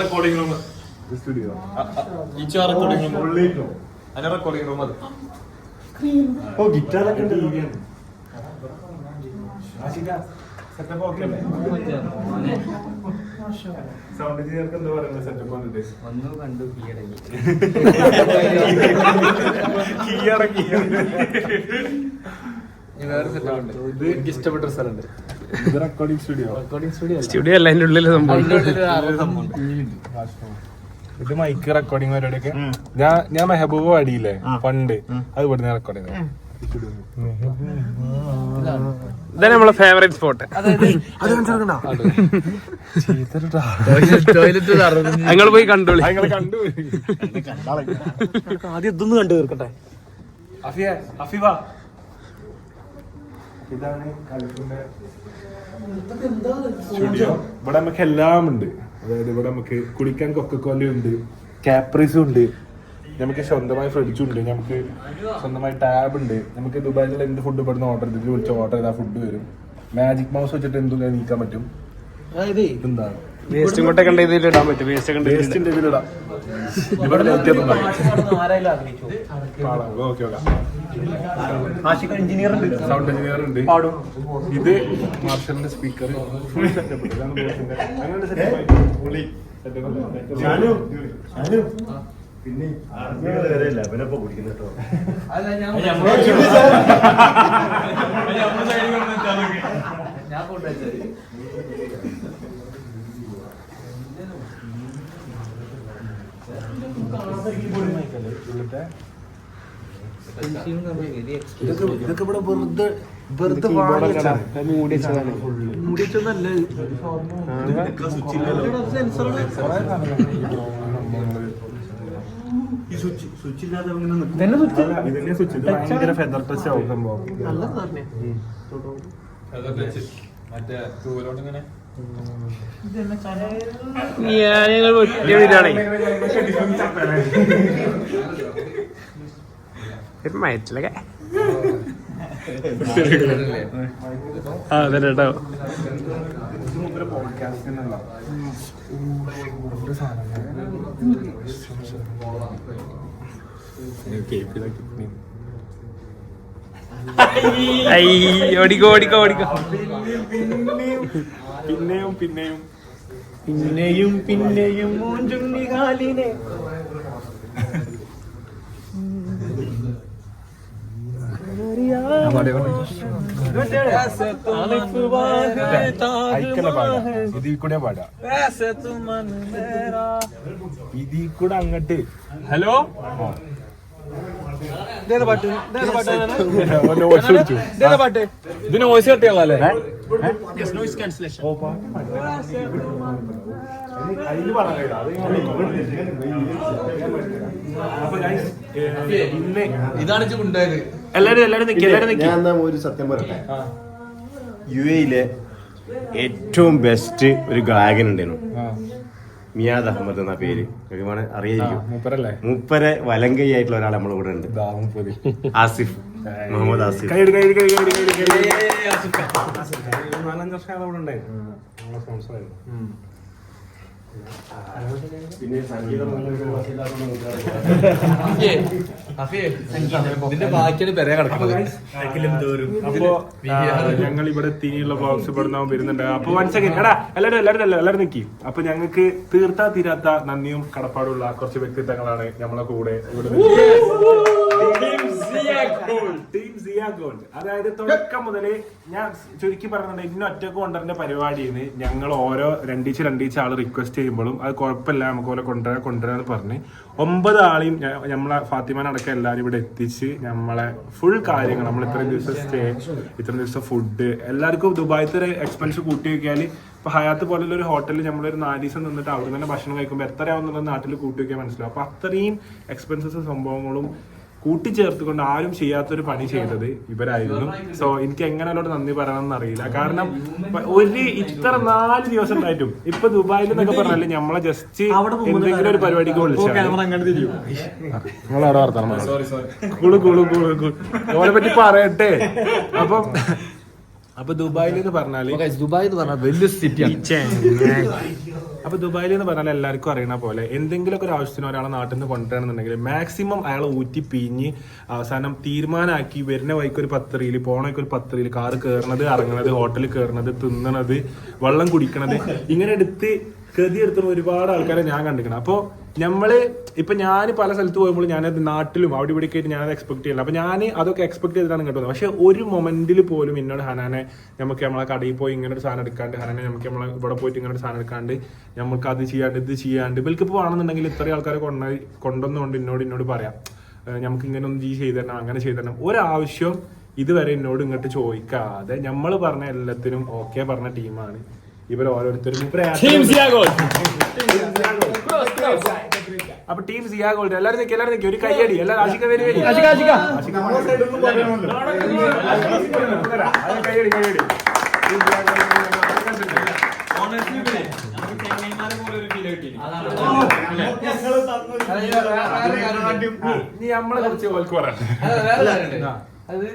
റെക്കോർഡിംഗ് റൂം സ്റ്റുഡിയോ ഈ റെക്കോർഡിംഗ് റൂം അതിന്റെ റെക്കോർഡിംഗ് റൂം അത് ഗിറ്റാറൊക്കെ സെറ്റപ്പ് ഓക്കെ സൗണ്ട് എഞ്ചിനീയർക്ക് എന്താ പറയുന്നത് സെറ്റപ്പ് വന്നിട്ട് വന്നു കണ്ടു കീഴടങ്ങി. കീഴടങ്ങി. വേറെ സെറ്റപ്പ് ഉണ്ട്. എനിക്ക് ഇഷ്ടപ്പെട്ട ഒരു സ്ഥലമുണ്ട്. ഇത് റെക്കോർഡിംഗ് സ്റ്റുഡിയോ സ്റ്റുഡിയോ അല്ല, അതിന്റെ ഉള്ളിൽ സംഭവം. ഇത് മൈക്ക് റെക്കോർഡിംഗ് പരിപാടിയൊക്കെ ഞാൻ മെഹബൂബ് പാടിയില്ലേ പണ്ട് അത് ഇവിടുന്ന് റെക്കോർഡ് ചെയ്തത്. ഇതാണ് നമ്മളെ ഫേവറേറ്റ് സ്പോട്ട്. ഞങ്ങൾ പോയി കണ്ടോളി. ആദ്യം ഇതൊന്ന് കണ്ടു തീർക്കട്ടെ. ഇതാണ് കലക്കിന്റെ സ്റ്റുഡിയോ. ഇവിടെ നമുക്ക് എല്ലാം ഉണ്ട്. അതായത് ഇവിടെ നമുക്ക് കുടിക്കാൻ കൊക്കക്കോല ഉണ്ട്, കാപ്രീസും ഉണ്ട്, നമുക്ക് സ്വന്തമായി ഫ്രിഡ്ജും ഉണ്ട്, നമുക്ക് സ്വന്തമായി ടാബ് ഉണ്ട്. നമുക്ക് ദുബായിലുള്ള എന്ത് ഫുഡ് ഇവിടുന്ന് ഓർഡർ ചെയ്തിട്ട് വിളിച്ച് ഓർഡർ ചെയ്താൽ ഫുഡ് വരും. മാജിക് മൗസ് വെച്ചിട്ട് എന്തും നീക്കാൻ പറ്റും. എന്താണ് വേസ്റ്റും കൊണ്ടൊക്കെ ഇതിൽ ഇടാൻ പറ്റും. വേസ്റ്റിന്റെ ഇതിലിടാം. ഇവിടെ സൗണ്ട് എഞ്ചിനീയർ ഉണ്ട്. ഇത് മാർഷലിന്റെ സ്പീക്കർ ഫുൾ സെറ്റപ്പ്. പിന്നെ വരെയല്ല അവനപ്പൊ കുടിക്കുന്ന കേട്ടോ. ഇതൊക്കെ ഇവിടെ വെറുതെ മൂടി വെച്ചതാണ്. ഭയങ്കര ഫെദർ ടച്ച് ആവും സംഭവം. മറ്റേ തൂവലോണ്ട് ഇങ്ങനെ മയറ്റിലൊക്കെ അതെ കേട്ടോ. ഓടിക്കോ. പിന്നെയും മൂഞ്ചുണ്ണി കാലിനെ ഇതിൽ കൂടെ പാടാ. ഇതിൽ കൂടെ അങ്ങട്ട്. ഹലോ ഇതിന് വോയിസ് കട്ടിയാളല്ലേ? ഇതാണ് ഉണ്ടായത്. ഞാൻ ഒരു സത്യം പറയട്ടെ. UAE ഏറ്റവും ബെസ്റ്റ് ഒരു ഗായകൻ ഉണ്ടായിരുന്നു, മിയാദ് അഹമ്മദ് എന്ന പേര്. ഒരുപാട് അറിയായിരിക്കും. മൂപ്പരെ വലങ്കൈ ആയിട്ടുള്ള ഒരാൾ നമ്മുടെ കൂടെ ഉണ്ട്, ആസിഫ് മുഹമ്മദ് ആസിഫ്. 4-5 വർഷം അവിടെ ഉണ്ടായിരുന്നു. പിന്നെ സംഗീതം അപ്പോ ഞങ്ങൾ ഇവിടെ തിരിയുള്ള ബോക്സ് ഇവിടുന്ന് വരുന്നുണ്ട്. അപ്പൊ 1 സെക്കൻഡ് എടാ എല്ലാവരും നിക്കി. അപ്പൊ ഞങ്ങൾക്ക് തീർത്താ തീരാത്ത നന്ദിയും കടപ്പാടുള്ള കുറച്ച് വ്യക്തിത്വങ്ങളാണ് നമ്മളെ കൂടെ ഇവിടെ. ടീം സിയ ഗോൾഡ്. അതായത് തുടക്കം മുതല് ഞാൻ ചുരുക്കി പറഞ്ഞിട്ടുണ്ട്, ഇന്ന ഒറ്റക്ക് കൊണ്ടുവരേണ്ട പരിപാടിയാണ്. ഞങ്ങൾ ഓരോ രണ്ടീച്ച് ആള് റിക്വസ്റ്റ് ചെയ്യുമ്പോഴും അത് കുഴപ്പമില്ല, നമുക്ക് പോലെ കൊണ്ടുവരാന്ന് പറഞ്ഞ് 9 ആളെയും നമ്മളെ ഫാത്തിമാനടക്കം എല്ലാവരും ഇവിടെ എത്തിച്ച് നമ്മളെ ഫുൾ കാര്യങ്ങൾ, നമ്മൾ ഇത്രയും ദിവസം സ്റ്റേ, ഇത്രയും ദിവസം ഫുഡ്, എല്ലാവർക്കും ദുബായത്തെ ഒരു എക്സ്പെൻസ് കൂട്ടി വെക്കാൽ ഇപ്പൊ ഹയാത്ത് പോലുള്ള ഒരു ഹോട്ടലിൽ നമ്മളൊരു 4 ദിവസം നിന്നിട്ട് അവിടെ തന്നെ ഭക്ഷണം കഴിക്കുമ്പോൾ എത്രയാവുന്നുള്ളത് നാട്ടിൽ കൂട്ടി വെക്കാൻ മനസ്സിലാവും. അപ്പൊ അത്രയും എക്സ്പെൻസസ് സംഭവങ്ങളും കൂട്ടിച്ചേർത്തുകൊണ്ട് ആരും ചെയ്യാത്തൊരു പണി ചെയ്തത് ഇവരായിരുന്നു. സോ എനിക്ക് എങ്ങനെയോട് നന്ദി പറയണമെന്ന് അറിയില്ല. കാരണം ഇത്ര 4 ദിവസം ഉണ്ടായിട്ടും ഇപ്പൊ ദുബായിൽ എന്നൊക്കെ പറഞ്ഞാല് നമ്മളെ ജസ്റ്റ് എന്തെങ്കിലും ഒരു പരിപാടിക്ക് വിളിച്ചാൽ ഓനെ പറ്റി പറയട്ടെ. അപ്പൊ ദുബായിൽ എന്ന് പറഞ്ഞാല് വലിയ സിറ്റിയാണ്. അപ്പൊ ദുബായിൽ എന്ന് പറഞ്ഞാൽ എല്ലാവർക്കും അറിയണ പോലെ എന്തെങ്കിലുമൊക്കെ ഒരു ആവശ്യത്തിന് ഒരാളെ നാട്ടിൽ നിന്ന് കൊണ്ടുവരണമെന്നുണ്ടെങ്കിൽ മാക്സിമം അയാളെ ഊറ്റി പിഞ്ഞ് അവസാനം തീരുമാനമാക്കി വരുന്ന വഴിക്ക് ഒരു 10 റീല്, പോണ വഴിക്ക് ഒരു 10 റീല്, കാറ് കയറണത്, ഇറങ്ങണത്, ഹോട്ടലിൽ കയറണത്, തിന്നണത്, വെള്ളം കുടിക്കണത്, ഇങ്ങനെ എടുത്ത് എടുത്തുന്ന ഒരുപാട് ആൾക്കാരെ ഞാൻ കണ്ടിരിക്കണം. അപ്പോൾ നമ്മള് ഇപ്പൊ ഞാൻ പല സ്ഥലത്ത് പോകുമ്പോൾ ഞാനത് നാട്ടിലും അവിടെ ഇവിടെ ആയിട്ട് ഞാനത് എക്സ്പെക്ട് ചെയ്യില്ല. അപ്പൊ ഞാൻ അതൊക്കെ എക്സ്പെക്ട് ചെയ്തിട്ടാണ് ഇങ്ങോട്ട് വന്നത്. പക്ഷെ ഒരു മൊമെന്റിൽ പോലും എന്നോട് ഹനാനെ നമുക്ക് നമ്മളെ കടയിൽ പോയി ഇങ്ങനെ ഒരു സാധനം എടുക്കാണ്ട്, ഹനാനെ നമുക്ക് നമ്മളെ ഇവിടെ പോയിട്ട് ഇങ്ങനെ ഒരു സാധനം എടുക്കാണ്ട്, നമുക്ക് അത് ചെയ്യാണ്ട് ഇത് ചെയ്യാണ്ട്, ഇവർക്ക് ഇപ്പോൾ ആണെന്നുണ്ടെങ്കിൽ ഇത്രയും ആൾക്കാരെ കൊണ്ടുവന്നുകൊണ്ട് എന്നോട് പറയാം നമുക്ക് ഇങ്ങനെ ഒന്ന് ചെയ്തു തരണം, അങ്ങനെ ചെയ്തു തരണം. ഒരാവശ്യം ഇതുവരെ എന്നോട് ഇങ്ങോട്ട് ചോദിക്കാതെ നമ്മൾ പറഞ്ഞ എല്ലാത്തിനും ഓക്കെ പറഞ്ഞ ടീമാണ് ഇവർ ഓരോരുത്തരും. അപ്പൊ ടീം സിയ ഗോൾഡ് എല്ലാവരും നിൽക്കും, ഒരു കയ്യടി, എല്ലാവരും ആശിക്ക വരി കയ്യടി. നീ നമ്മളെ കുറിച്ച് ഓൽക്ക് പറയാം. അത്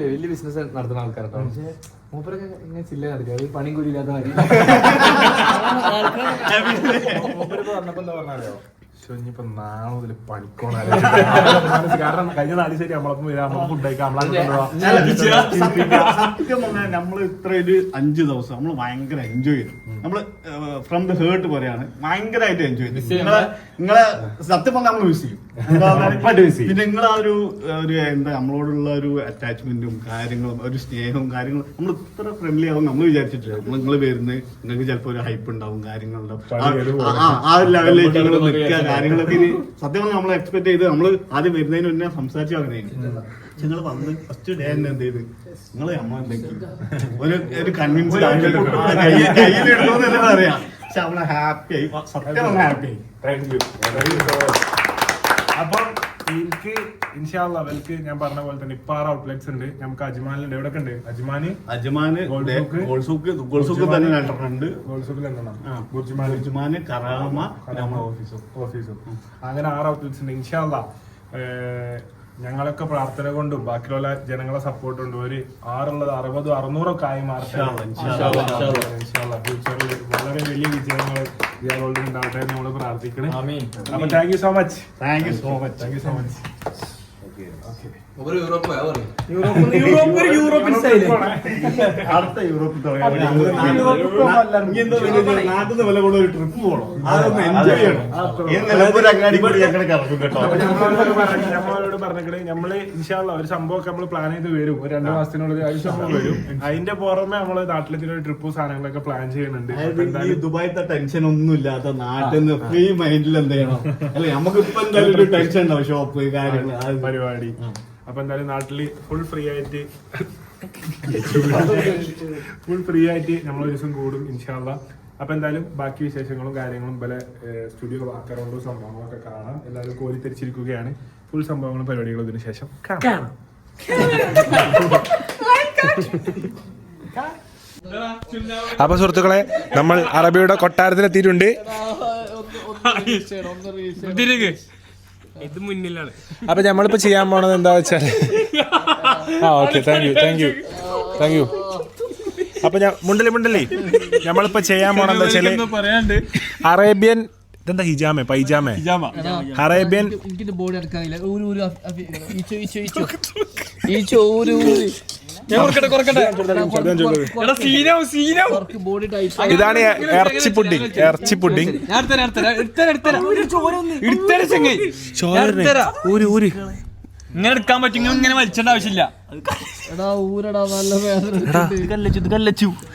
വലിയ ബിസിനസ് നടത്തുന്ന ആൾക്കാരോ, പക്ഷെ മൂപ്പരൊക്കെ ഇങ്ങനെ ചില്ല നടക്കുക, അത് പണിയും കൂലിയില്ലാത്ത കാര്യം. പറഞ്ഞപ്പോ എന്താ പറഞ്ഞാലോ, ഇനിയിപ്പോ നാളെ മുതൽ പണിക്കോണ. കാരണം കഴിഞ്ഞ 4 ശരി നമ്മളൊപ്പം ഫുഡ് കഴിക്കാം. സത്യം പറഞ്ഞാൽ നമ്മൾ ഇത്ര ഒരു 5 ദിവസം നമ്മൾ ഭയങ്കര എൻജോയ് ചെയ്തു. നമ്മള് ഫ്രം ദ ഹേർട്ട് പറയാണ്, ഭയങ്കരമായിട്ട് എൻജോയ് ചെയ്തു. നിങ്ങളെ സത്യം പറഞ്ഞാൽ നമ്മൾ മിസ് ചെയ്യും. പിന്നെ നിങ്ങൾ ആ ഒരു എന്താ നമ്മളോടുള്ള ഒരു അറ്റാച്ച്മെന്റും കാര്യങ്ങളും ഒരു സ്നേഹവും കാര്യങ്ങളും നമ്മൾ ഇത്ര ഫ്രണ്ട്ലി ആവും നമ്മൾ വിചാരിച്ചിട്ടില്ല. നിങ്ങൾ വരുന്നത് നിങ്ങൾക്ക് ചിലപ്പോൾ ഒരു ഹൈപ്പ് ഉണ്ടാവും, കാര്യങ്ങളുണ്ടാവും. ആ ഒരു ലെവലിലേക്ക് നിങ്ങൾ നിൽക്കുക, കാര്യങ്ങളൊക്കെ സത്യം പറഞ്ഞാൽ നമ്മൾ എക്സ്പെക്ട് ചെയ്ത് നമ്മൾ ആദ്യം വരുന്നതിന് മുന്നേ സംസാരിച്ചു അങ്ങനെ. പക്ഷെ നിങ്ങൾ വന്ന് ഫസ്റ്റ് ഡേ തന്നെ എന്ത് ചെയ്ത് നിങ്ങൾ നമ്മളെന്തെങ്കിലും ഒരു കൺവിൻസ് കയ്യിലിടണമെന്ന് അറിയാം. പക്ഷെ നമ്മളെ ഹാപ്പി ആയി, സത്യം ഹാപ്പി ആയി. Thank you. അപ്പൊ എനിക്ക് ഇൻഷാല്ലാ അവർക്ക് ഞാൻ പറഞ്ഞ പോലെ തന്നെ ഇപ്പൊ 6 ഔട്ട്ലെറ്റ്സ് ഉണ്ട്. നമുക്ക് അജ്മാനിലുണ്ട്. എവിടെ ഉണ്ട്? അജ്മാന് ഗോൾസൂക്ക് തന്നെ 2 ഉണ്ട്. ഗോൾസൂക്കിൽ എന്താണ്? ബുർജുമാന്, കറാമ, ഓഫീസും അങ്ങനെ 6 ഔട്ട്ലെറ്റ്സ് ഉണ്ട്. ഇൻഷാല്ലാ ഞങ്ങളൊക്കെ പ്രാർത്ഥന കൊണ്ടും ബാക്കിയുള്ള ജനങ്ങളെ സപ്പോർട്ട് കൊണ്ടും ഒരു 6 60 600 ഒക്കെ ആയി മാറട്ടെ. ഫ്യൂച്ചറിൽ വളരെ വലിയ വിജയങ്ങൾ ഇയാളോട് ഉണ്ടാവട്ടെ എന്ന് നമ്മൾ പ്രാർത്ഥിക്കണം. അപ്പൊ താങ്ക് യു സോ മച്ച്. അടുത്ത യൂറോപ്പിൽ നാട്ടിൽ വില കൊണ്ട് ഒരു ട്രിപ്പ് പോകണം, അതൊന്ന് എൻജോയ് ചെയ്യണം. നമ്മളോട് പറഞ്ഞിട്ട് നമ്മള് ഇൻഷാല്ലാ ഒരു സംഭവമൊക്കെ നമ്മൾ പ്ലാൻ ചെയ്ത് വരും. ഒരു 2 മാസത്തിനുള്ളിൽ ഒരു സംഭവം വരും. അതിന്റെ പുറമെ നമ്മള് നാട്ടിലേക്ക് ഒരു ട്രിപ്പും സാധനങ്ങളൊക്കെ പ്ലാൻ ചെയ്യുന്നുണ്ട്. ദുബായിത്തെ ടെൻഷൻ ഒന്നും ഇല്ലാത്ത നാട്ടിൽ നിന്ന് ഫ്രീ മൈൻഡിൽ എന്ത് ചെയ്യണം അല്ലെ, നമുക്ക് ഇപ്പൊ എന്തായാലും ഒരു ടെൻഷൻ ഉണ്ടാവും, ഷോപ്പ് കാര്യങ്ങൾ പരിപാടി. അപ്പൊ എന്തായാലും നാട്ടില് ഫുൾ ഫ്രീ ആയിട്ട് നമ്മൾ ഒരു ദിവസം കൂടും ഇൻഷാല്ലാ. അപ്പൊ എന്തായാലും ബാക്കി വിശേഷങ്ങളും കാര്യങ്ങളും പല സ്റ്റുഡിയോ ബാക്കറൗണ്ടും സംഭവങ്ങളൊക്കെ കാണാം. എല്ലാവരും കോരിത്തിരിച്ചിരിക്കുകയാണ്. ഫുൾ സംഭവങ്ങളും പരിപാടികളും ഇതിനു ശേഷം കാണാം. അപ്പൊ സുഹൃത്തുക്കളെ, നമ്മൾ അറബിയുടെ കൊട്ടാരത്തിലെത്തിയിട്ടുണ്ട്. ഇത് മുന്നിലാണ്. അപ്പൊ നമ്മളിപ്പോ ചെയ്യാൻ പോണത് എന്താ വെച്ചാൽ ഓക്കെ താങ്ക് യു. അപ്പൊ ഞാൻ മുണ്ടലി നമ്മളിപ്പോ ചെയ്യാൻ പോണെന്താ വെച്ചാല് അറേബ്യൻ ഇതെന്താ പൈജാമ അറേബ്യൻ ബോഡി എടുക്കാനില്ല. ഇതാണ് ഇറച്ചി പുഡിംഗ്. ഇങ്ങനെ എടുക്കാൻ പറ്റും ഇങ്ങനെ വലിച്ചേണ്ട ആവശ്യമില്ല.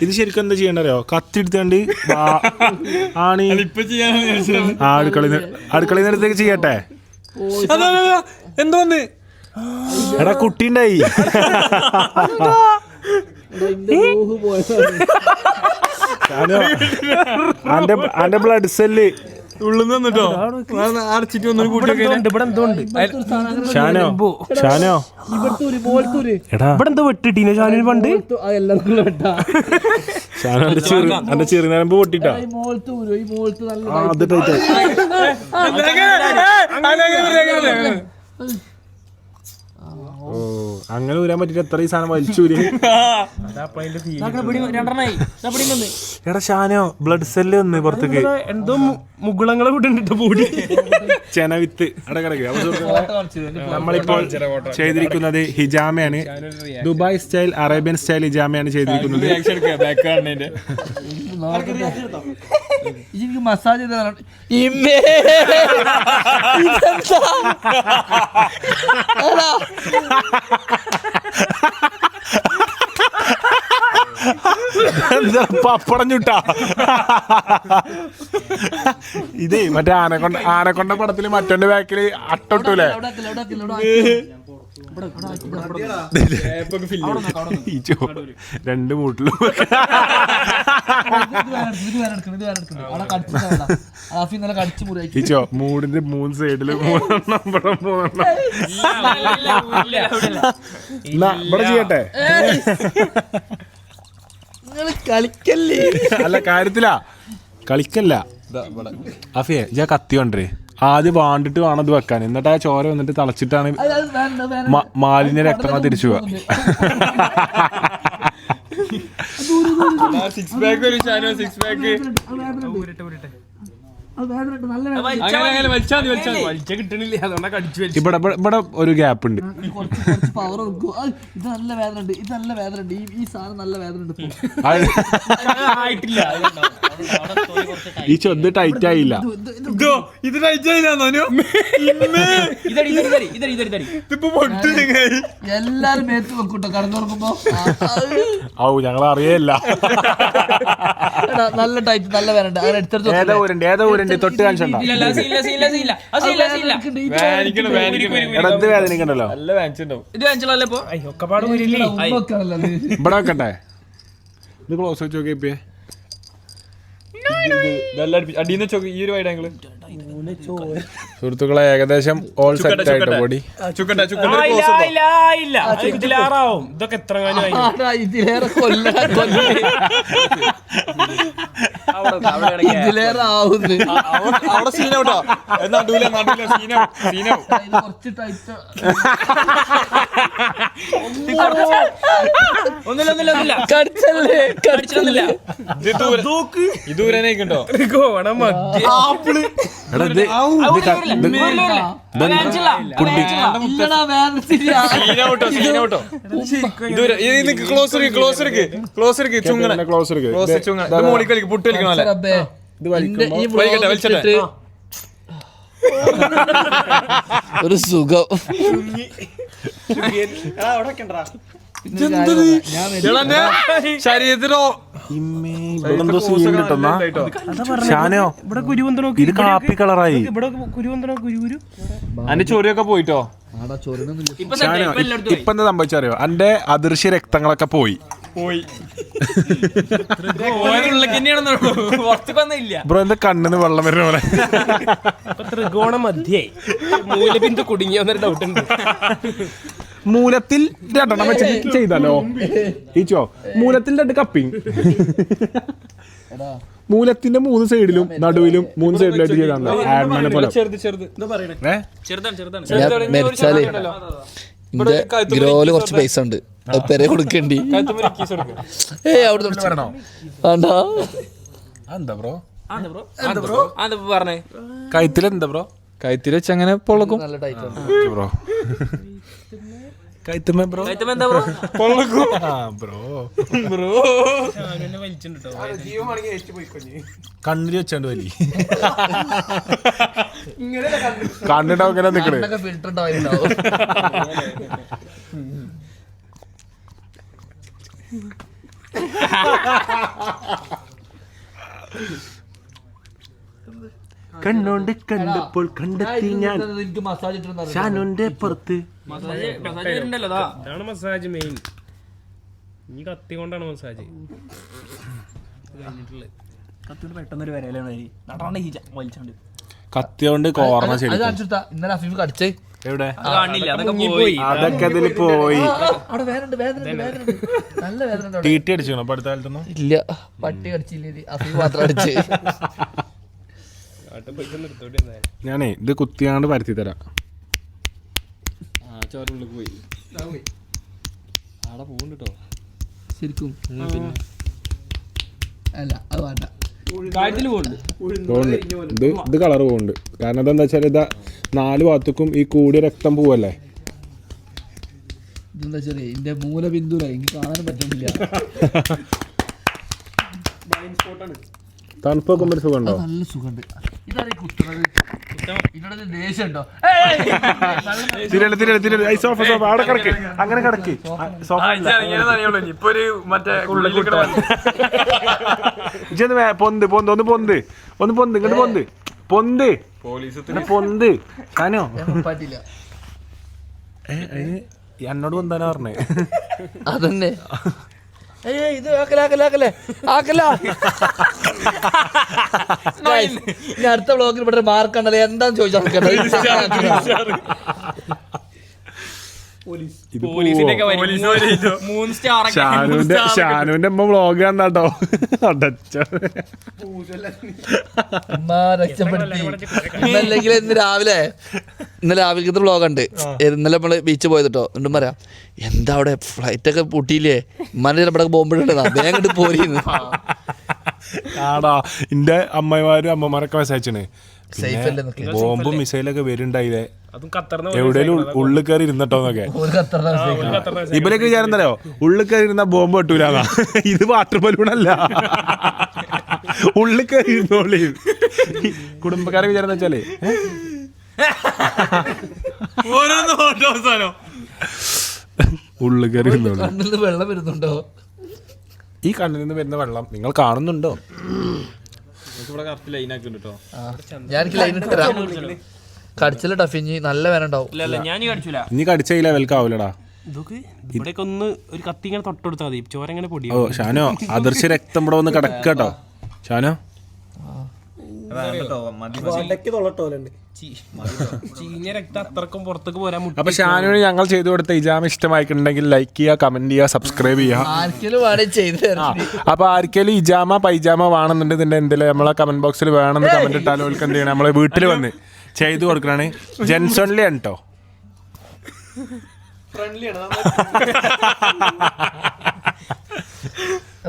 ഇത് ശരിക്കും എന്താ ചെയ്യണ്ടോ? കത്തിയെടുത്താണ്ട് ആണ് ഇപ്പൊ ചെയ്യാൻ അടുക്കളയിൽ നേരത്തേക്ക് ചെയ്യട്ടെ. എന്തോന്ന് എടാ കുട്ടി ഉണ്ടായി. അന്റെ ബ്ലഡ് സെല്ല് ഉള്ളിൽ നിന്നിട്ടോ അടച്ചിട്ട് ഒന്നൊരു കൂട്ടി ഷാനോ ഷാനോ എടാ ഇവിടെ എന്താ വെട്ടിട്ടീനെ ഷാനു പണ്ട്? ഷാനോ എന്റെ ചെറുനരമ്പ് പൊട്ടിട്ടാ. അത് ടൈറ്റായി. ഓ അങ്ങനെ ഊരാൻ പറ്റിട്ട് എത്ര ഈ സാധനം വലിച്ചൂര്. എടാ ഷാനോ ബ്ലഡ് സെല്ല് വന്ന് പുറത്തേക്ക്. എന്തോ മുകുളങ്ങളെ കൂട്ടിട്ട് പൂടി ചെനവിത്ത് അടക്കിടക്ക്. നമ്മളിപ്പോൾ ചെയ്തിരിക്കുന്നത് ഹിജാമയാണ്. ദുബായ് സ്റ്റൈൽ അറേബ്യൻ സ്റ്റൈൽ ഹിജാമയാണ് ചെയ്തിരിക്കുന്നത്. മസാജ് പപ്പടം ചുട്ടാ. ഇതേ മറ്റേ ആനക്കൊണ്ട പടത്തില് മറ്റോന്റെ ബാക്കില് അട്ടൊട്ടൂലേ? രണ്ട് മൂട്ടിലും ഈച്ചോ മൂടിന്റെ 3 സൈഡില് 3 ഇവിടെ ചെയ്യട്ടെ. കളിക്കല്ലേ? അല്ല കാര്യത്തിലാ കളിക്കല്ല. അഫിയെ ഞാൻ കത്തി കൊണ്ടേ ആദ്യം വാണ്ടിട്ട് വേണം ഇത് വെക്കാൻ. എന്നിട്ട് ആ ചോര വന്നിട്ട് തളച്ചിട്ടാണ് മാലിന്യ രക്തങ്ങൾ തിരിച്ചു പോവാ. ഇവിടെ ഇവിടെ ഒരു ഗ്യാപ്പ് ഉണ്ട്. പവർ ഇത് നല്ല വേദന ഉണ്ട്, ഇത് നല്ല വേദന ഉണ്ട്, ഈ സാധനം നല്ല വേദന ഉണ്ട്. ഈ ചൊന്ത് ടൈറ്റ് ആയില്ല. ഇത് എല്ലാരും മേത്ത് വെക്കൂട്ടോ കടന്നുറങ്ങുമ്പോ. ഔ ഞങ്ങൾ അറിയല്ല. നല്ല ടൈറ്റ് നല്ല വേദന ഉണ്ട്. അങ്ങനെ എടുത്തെടുത്ത് ഏതോ ഊരുണ്ട് തൊട്ട് കാണിച്ചോ. ഇടത് വേദനിക്കണ്ടല്ലോ. ഇവിടെ വെക്കട്ടെ. ഇത് ക്ലോസ് വെച്ച് നോക്കിയേ. ഈ ഒരു വൈഡ് ആംഗിള് സുഹൃത്തുക്കളെ ഏകദേശം ഓൾ സെറ്റ് ആയിട്ട് ബോഡി. ഇതിലേറാവും. ഇതൊക്കെ എത്ര ഇതിലേറെ ഇതിലേറെ ആവുന്നു. അവിടെ സീനൗട്ടോ കുറച്ച് ടൈറ്റ്. ഒന്നുമില്ല കടിച്ചല്ലേ കടിച്ചൊന്നുമില്ല. ഇതുവരെയൊക്കെയുണ്ടോ ഒരു സുഖം. ശരീരത്തിലോ ഷാനോ ഇത് കാപ്പി കളറായി. അന്റെ ചൊറിയൊക്കെ പോയിട്ടോ. ഷാനോ ഇപ്പൊ എന്താ സംഭവിച്ചറിയോ? അന്റെ അദൃശ്യ രക്തങ്ങളൊക്കെ പോയി. ബ്രോ എന്താ കണ്ണിന്ന് വെള്ളം വരുന്ന പോലെ? ത്രികോണ മധ്യേ മൂലബിന്ദു കുടുങ്ങിയെന്നൊരു ഡൗട്ട് ഉണ്ട്. മൂലത്തിൽ 2 വെച്ച് ചെയ്താലോ? ഈച്ചോ മൂലത്തിൽ 2 കപ്പിങ്. മൂലത്തിന്റെ 3 സൈഡിലും നടുവിലും 3 സൈഡിലായിട്ട് ചെയ്താണല്ലോ ആഡ്മനെ പോലെ. മരിച്ചാല് ഗ്രോയില് കുറച്ച് പൈസ ഉണ്ട്, അത് പെരെ കൊടുക്കണ്ടി. എന്താ ബ്രോ പറഞ്ഞേ കഴുത്തിലെന്താ ബ്രോ? കഴുത്തിൽ വെച്ച് അങ്ങനെ പൊളക്കും. ബ്രോ കഴുത്തുമ്മ ബ്രോ ബ്രോ കണ്ണിൽ വെച്ചാണ്ട് വലി. കണ്ടിട്ടാവും ഇങ്ങനെ നിക്കണേ. ഫിൽറ്റർ ഉണ്ടാവും. കണ്ണോണ്ട് കണ്ടപ്പോൾ കണ്ടെത്തി ഞാൻ എനിക്ക് മസാജ് ഇട്ടിരുന്നു. ഷാനോന്റെ പുറത്ത്. അതാണ് മസാജ് മെയിൻ. ഈ കത്തി കൊണ്ടാണ് മസാജ്. പെട്ടെന്നൊരു വരയിലാണ് നടണ്ട് വലിച്ചോണ്ട് കത്തി കൊണ്ട് കോർണ അത് ശരി. കാണിച്ചിട്ടാ ഇന്നലെ അഫീഫ് കടിച്ചേ. എവിടെ കാണില്ല, അതൊക്കെ പോയി. അതൊക്കെ അതിൽ പോയി. അവിടെ വേദന നല്ല വേദന. തീറ്റി അടിച്ചോ ഇപ്പൊ അടുത്ത കാലത്തൊന്നും? ഇല്ല, പട്ടി കടിച്ചില്ലേ, അഫീഫ് മാത്രം അടിച്ച്. ഞാനേ ഇത് കുത്തിയാണ്ട് പരത്തി തരാം. ചോറുള്ളിൽ പോയി ആടെ പോകുന്നുട്ടോ ശരിക്കും അല്ല അത് വേണ്ട. കാര്യത്തിൽ പോകുന്നുണ്ട്. പോകുന്നുണ്ട്. ഇത് കളർ പോകുന്നുണ്ട്. കാരണം എന്താ വെച്ചാൽ ഇതാ 4 ഭാഗത്തേക്കും ഈ കൂടിയ രക്തം പോവല്ലേ. ഇതെന്താ ചെറിയ എന്റെ മൂലബിന്ദുല എനിക്ക് കാണാൻ പറ്റുന്നില്ല. തണുപ്പ് വെക്കുമ്പോ ഒരു സുഖമുണ്ടോ? നല്ല സുഖമുണ്ട്. ഇതാണ് കുത്തുന്നത്. ഇതിനോട് ദേഷ്യം ഉണ്ടോ? അവിടെ കിടക്ക്, അങ്ങനെ കിടക്ക്. പൊന്ത് പൊന്ത് ഒന്ന് പൊന്ത് ഒന്ന് പൊന്ത് ഇങ്ങോട്ട് പൊന്ത് പൊന്ത് പൊന്ത്. ഞാനോ പറ്റില്ല. എന്നോട് പൊന്താനാ പറഞ്ഞേ. അതന്നെ. ഇത് ആക്കലേ ഇനി അടുത്ത ബ്ലോഗിൽ ഇവിടെ മാർക്ക് ഉണ്ടല്ലോ എന്താന്ന് ചോദിച്ചാൽ ഷാനുവിന്റെ അമ്മ വ്ളോഗ് കണ്ടാട്ടോ. രക്ഷപ്പെടുത്തി. ഇന്നല്ലെങ്കിൽ ഇന്നലെ രാവിലത്തെ വ്ളോഗ് ഉണ്ട്. ഇന്നലെ നമ്മള് ബീച്ച് പോയത് കേട്ടോ. എന്നിട്ടും പറയാം എന്താ അവിടെ ഫ്ലൈറ്റ് ഒക്കെ പൊട്ടിയില്ലേ, ഉമ്മാന്റെ ഇവിടെ ബോംബിട്ടുണ്ടാ വേഗം പോരിന്ന്. ആടാ എന്റെ അമ്മമാരും അമ്മമാരൊക്കെ മെസ്സേജാണ്. സേഫ് അല്ലേ ബോംബും മിസൈലൊക്കെ വരുന്നുണ്ടായില്ലേ, അതും ഖത്തറിന് എവിടെയും ഉള്ളിൽ കയറി ഇരുന്നിട്ടോന്നൊക്കെ. ഇവരൊക്കെ വിചാരം ഉള്ളിൽ കയറി ഇരുന്ന ബോംബ് വെട്ടൂലാന്നാ. ഇത് വാട്ടർ ബലൂണല്ല, ഉള്ളിൽ കയറി ഇരുന്നോളി. കുടുംബക്കാരെ വിചാരം വെച്ചാലേ ഉള്ളിൽ കയറി ഇരുന്നോളി. കണ്ണിൽ വെള്ളം വരുന്നുണ്ടോ? ഈ കണ്ണിൽ നിന്ന് വരുന്ന വെള്ളം നിങ്ങൾ കാണുന്നുണ്ടോ? ഞാൻ ലൈൻ ഇട്ട് തരാം. കടിച്ചില്ല ടഫിഞ്ഞ് നല്ല വേന ഉണ്ടാവും. ഇനി കടിച്ച ഈ ലെവൽക്ക് ആവൂലടാ. ഇവിടേക്ക് ഒന്ന് ഒരു കത്തി ഇങ്ങനെ തൊട്ടെടുത്താൽ മതി, ചോര ഇങ്ങനെ പൊടി. ഓ ഷാനോ അദർശ രക്തം ഇവിടെ ഒന്ന് കിടക്കട്ടോ ഷാനോ. ചീഞ്ഞ രക്തം അത്രക്കും പുറത്തേക്ക് പോരാൻ. അപ്പൊ ഷാനുവിന് ഞങ്ങൾ ചെയ്തു കൊടുത്ത ഇജാമ ഇഷ്ടമായിട്ടുണ്ടെങ്കിൽ ലൈക്ക് ചെയ്യുക, കമന്റ് ചെയ്യുക, സബ്സ്ക്രൈബ് ചെയ്യുക. ആർക്കെങ്കിലും വേണേൽ ചെയ്ത് തരാം. അപ്പൊ ആർക്കെങ്കിലും ഇജാമ പൈജാമ വേണമെന്നുണ്ടെങ്കിൽ ഇതിന്റെ എന്തെങ്കിലും നമ്മളെ കമന്റ് ബോക്സിൽ വേണമെന്ന് കമന്റ് ഇട്ടാലും ഓൾക്ക് എന്ത് ചെയ്യണം, നമ്മളെ വീട്ടിൽ വന്ന് ചെയ്തു കൊടുക്കണാണ്. ജെൻസോൺലി ആണ് കേട്ടോ.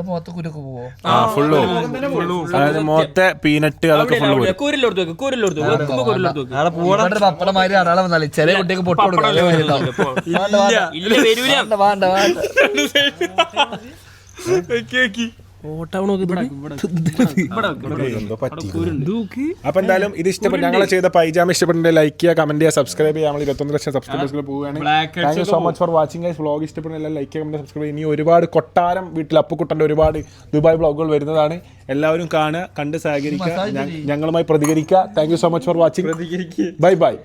മുഖത്ത് കുരുക്ക് പോവോ? ആ ഫുള്ള് അതായത് മുഖത്തെ പീനട്ട് അതൊക്കെ ഫുള്ള് പോയി. പപ്പടമാതിരി അടാളെ വന്നാലേ ചെറിയ കുട്ടിക്ക് പൊട്ട് കൊടുക്കാം. അപ്പൊ എന്തായാലും ഇത് ഇഷ്ടപ്പെട്ടു, ഞങ്ങളെ ചെയ്ത പൈജാമ ഇഷ്ടപ്പെട്ടിട്ടുണ്ടെങ്കിൽ ലൈക്ക് ചെയ്യുക, കമന്റ് ചെയ്യുക, സബ്സ്ക്രൈബ് ചെയ്യുക. നമ്മൾ 21 ലക്ഷം സബ്സ്ക്രൈബേഴ്സിൽ പോവുകയാണ്. Thank you so much for watching guys. Vlog ഇഷ്ടപ്പെടുന്ന ലൈക്ക് ചെയ്യുക, കമന്റ് സബ്സ്ക്രൈബ് ചെയ്യുക. ഇനി ഒരുപാട് കൊട്ടാരം വീട്ടിൽ അപ്പുക്കുട്ടൻ്റെ ഒരുപാട് ദുബായ് വ്ളോഗുകൾ വരുന്നതാണ്. എല്ലാവരും കാണുക, കണ്ട് സഹകരിക്കുക, ഞങ്ങളുമായി പ്രതികരിക്കുക. Thank you so much for watching. Bye bye.